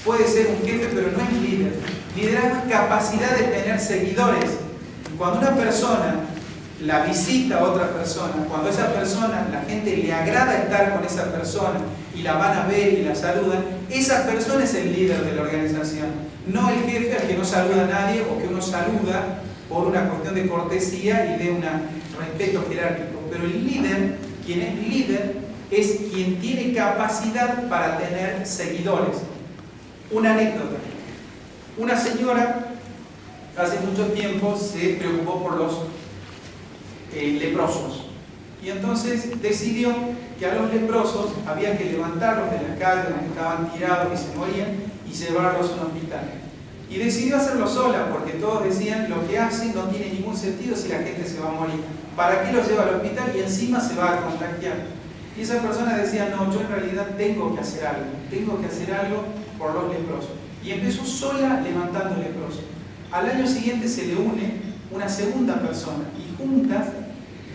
puede ser un jefe, pero no es líder. Liderazgo es capacidad de tener seguidores. Y cuando una persona la visita a otra persona, cuando esa persona, la gente le agrada estar con esa persona y la van a ver y la saludan, esa persona es el líder de la organización, no el jefe al que no saluda a nadie o que uno saluda por una cuestión de cortesía y de un respeto jerárquico. Pero el líder, quien es líder, es quien tiene capacidad para tener seguidores. Una anécdota. Una señora hace mucho tiempo se preocupó por los leprosos y entonces decidió que a los leprosos había que levantarlos de la calle donde estaban tirados y se morían y llevarlos a un hospital. Y decidió hacerlo sola porque todos decían lo que hace no tiene ningún sentido si la gente se va a morir. ¿Para qué los lleva al hospital y encima se va a contagiar? Y esa persona decía, no, yo en realidad tengo que hacer algo por los leprosos. Y empezó sola levantando leprosos. Al año siguiente se le une una segunda persona y juntas,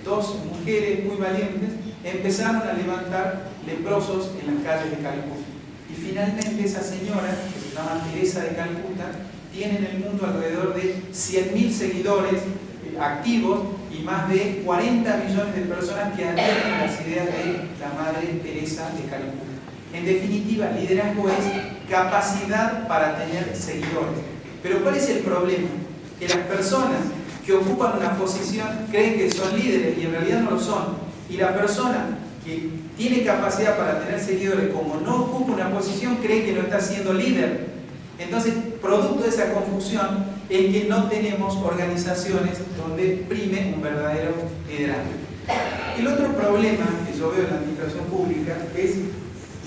dos mujeres muy valientes, empezaron a levantar leprosos en las calles de Calcuta. Y finalmente esa señora, que se llama Teresa de Calcuta, tiene en el mundo alrededor de 100.000 seguidores activos y más de 40 millones de personas que adhieren a las ideas de la Madre Teresa de Calcuta. En definitiva, liderazgo es capacidad para tener seguidores. Pero ¿cuál es el problema? Que las personas que ocupan una posición creen que son líderes y en realidad no lo son. Y la persona que tiene capacidad para tener seguidores, como no ocupa una posición, cree que no está siendo líder. Entonces, producto de esa confusión es que no tenemos organizaciones donde prime un verdadero liderazgo. El otro problema que yo veo en la administración pública es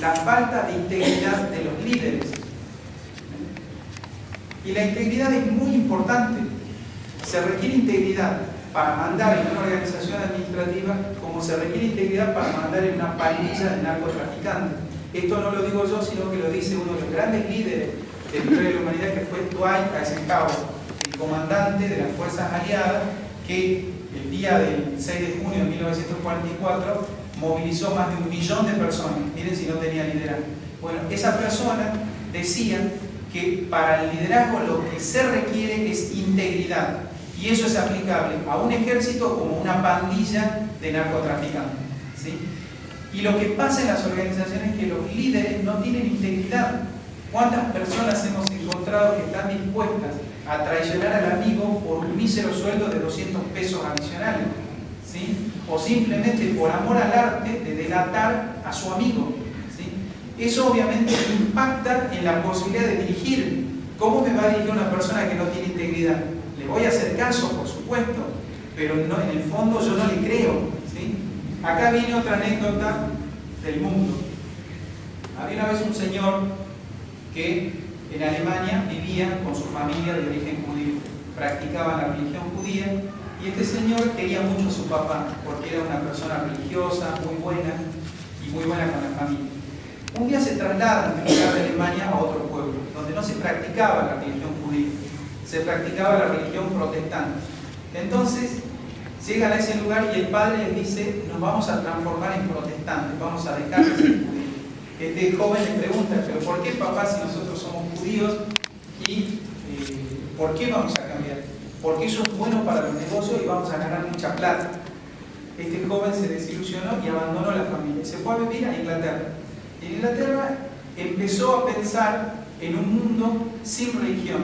la falta de integridad de los líderes. Y la integridad es muy importante. Se requiere integridad para mandar en una organización administrativa como se requiere integridad para mandar en una pandilla de narcotraficantes. Esto no lo digo yo, sino que lo dice uno de los grandes líderes de la historia de la humanidad, que fue Dwight Eisenhower, el comandante de las fuerzas aliadas, que el día del 6 de junio de 1944 movilizó más de 1 millón de personas. Miren si no tenía liderazgo. Bueno, esa persona decía que para el liderazgo lo que se requiere es integridad. Y eso es aplicable a un ejército como una pandilla de narcotraficantes, ¿sí? Y lo que pasa en las organizaciones es que los líderes no tienen integridad. ¿Cuántas personas hemos encontrado que están dispuestas a traicionar al amigo por un mísero sueldo de 200 pesos adicionales? ¿Sí? O simplemente por amor al arte de delatar a su amigo. ¿Sí? Eso obviamente impacta en la posibilidad de dirigir. ¿Cómo me va a dirigir una persona que no tiene integridad? Le voy a hacer caso, por supuesto, pero no, en el fondo yo no le creo. ¿Sí? Acá viene otra anécdota del mundo. Había una vez un señor que en Alemania vivía con su familia de origen judío, practicaba la religión judía y este señor quería mucho a su papá porque era una persona religiosa, muy buena y muy buena con la familia. Un día se trasladan de Alemania a otro pueblo donde no se practicaba la religión judía, se practicaba la religión protestante. Entonces llegan a ese lugar y el padre les dice: nos vamos a transformar en protestantes, vamos a dejar de ser judíos. Este joven le pregunta: ¿pero por qué, papá, si nosotros somos judíos? ¿Y por qué vamos a cambiar? Porque eso es bueno para los negocios y vamos a ganar mucha plata. Este joven se desilusionó y abandonó la familia. Se fue a vivir a Inglaterra. Y en Inglaterra empezó a pensar en un mundo sin religión,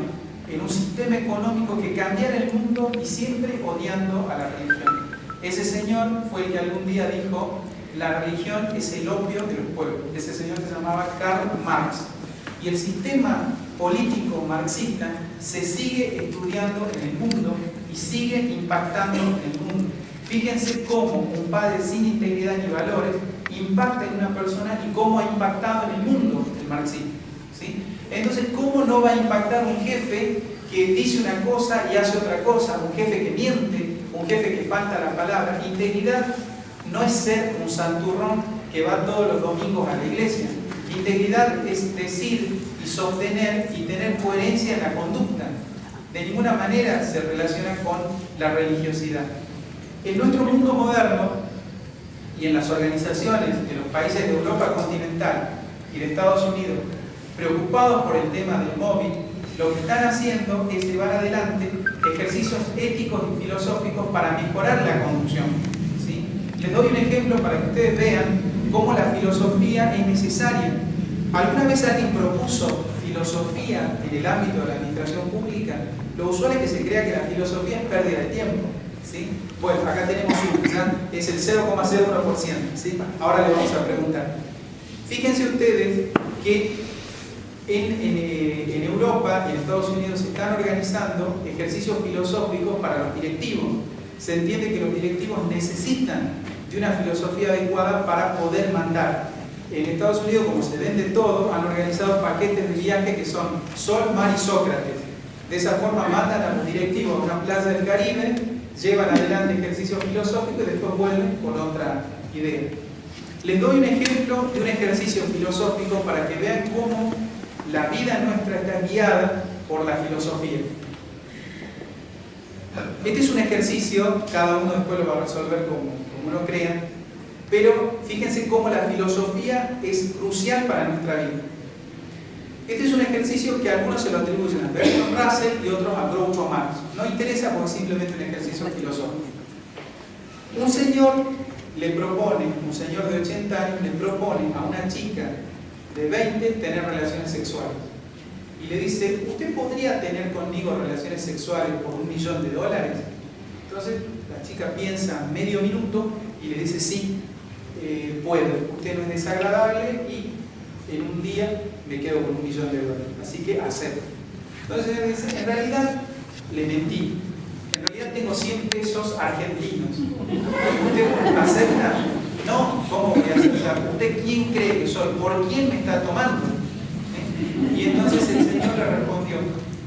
en un sistema económico que cambiara el mundo y siempre odiando a la religión. Ese señor fue el que algún día dijo: la religión es el opio de los pueblos. Ese señor se llamaba Karl Marx. Y el sistema político marxista se sigue estudiando en el mundo y sigue impactando en el mundo. Fíjense cómo un padre sin integridad ni valores impacta en una persona y cómo ha impactado en el mundo el marxismo. ¿Sí? Entonces, ¿cómo no va a impactar un jefe que dice una cosa y hace otra cosa? Un jefe que miente, un jefe que falta la palabra. Integridad no es ser un santurrón que va todos los domingos a la iglesia. Integridad es decir y sostener y tener coherencia en la conducta. De ninguna manera se relaciona con la religiosidad. En nuestro mundo moderno y en las organizaciones de los países de Europa continental y de Estados Unidos, preocupados por el tema del móvil, lo que están haciendo es llevar adelante ejercicios éticos y filosóficos para mejorar la conducción, ¿sí? Les doy un ejemplo para que ustedes vean cómo la filosofía es necesaria. ¿Alguna vez alguien propuso filosofía en el ámbito de la administración pública? Lo usual es que se crea que la filosofía es pérdida de tiempo, ¿sí? Bueno, acá tenemos uno, ¿ya? Es el 0,01%, ¿sí? Ahora le vamos a preguntar. Fíjense ustedes que en Europa y en Estados Unidos se están organizando ejercicios filosóficos para los directivos. Se entiende que los directivos necesitan de una filosofía adecuada para poder mandar. En Estados Unidos, como se vende todo, han organizado paquetes de viaje que son Sol, Mar y Sócrates. De esa forma mandan a los directivos a una playa del Caribe, llevan adelante ejercicios filosóficos y después vuelven con otra idea. Les doy un ejemplo de un ejercicio filosófico para que vean cómo la vida nuestra está guiada por la filosofía. Este es un ejercicio, cada uno después lo va a resolver como uno crea, pero fíjense cómo la filosofía es crucial para nuestra vida. Este es un ejercicio que algunos se lo atribuyen a Bertrand Russell y otros a Groucho Marx. No interesa porque es simplemente un ejercicio filosófico. Un señor de 80 años le propone a una chica de 20 tener relaciones sexuales. Y le dice, ¿usted podría tener conmigo relaciones sexuales por $1 millón? Entonces la chica piensa medio minuto y le dice, sí, puedo. Usted no es desagradable y en un día me quedo con $1 millón. Así que acepto. Entonces él dice, en realidad le mentí. En realidad tengo 100 pesos argentinos. ¿Usted acepta? No, ¿cómo voy a aceptar? ¿Usted quién cree que soy? ¿Por quién me está tomando? Y entonces el Señor le respondió,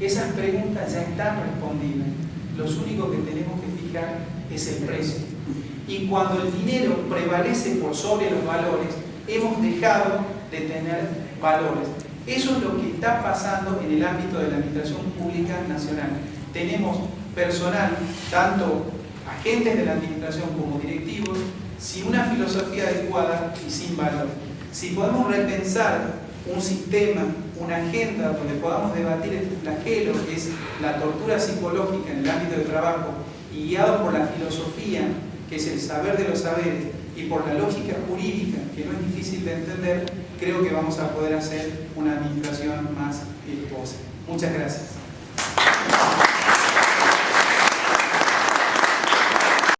esas preguntas ya están respondidas. Lo único que tenemos que fijar es el precio. Y cuando el dinero prevalece por sobre los valores, hemos dejado de tener valores. Eso es lo que está pasando en el ámbito de la administración pública nacional. Tenemos personal, tanto agentes de la administración como directivos, sin una filosofía adecuada y sin valor. Si podemos repensar un sistema, una agenda donde podamos debatir este flagelo que es la tortura psicológica en el ámbito del trabajo y guiado por la filosofía, que es el saber de los saberes, y por la lógica jurídica, que no es difícil de entender, creo que vamos a poder hacer una administración más virtuosa. Muchas gracias.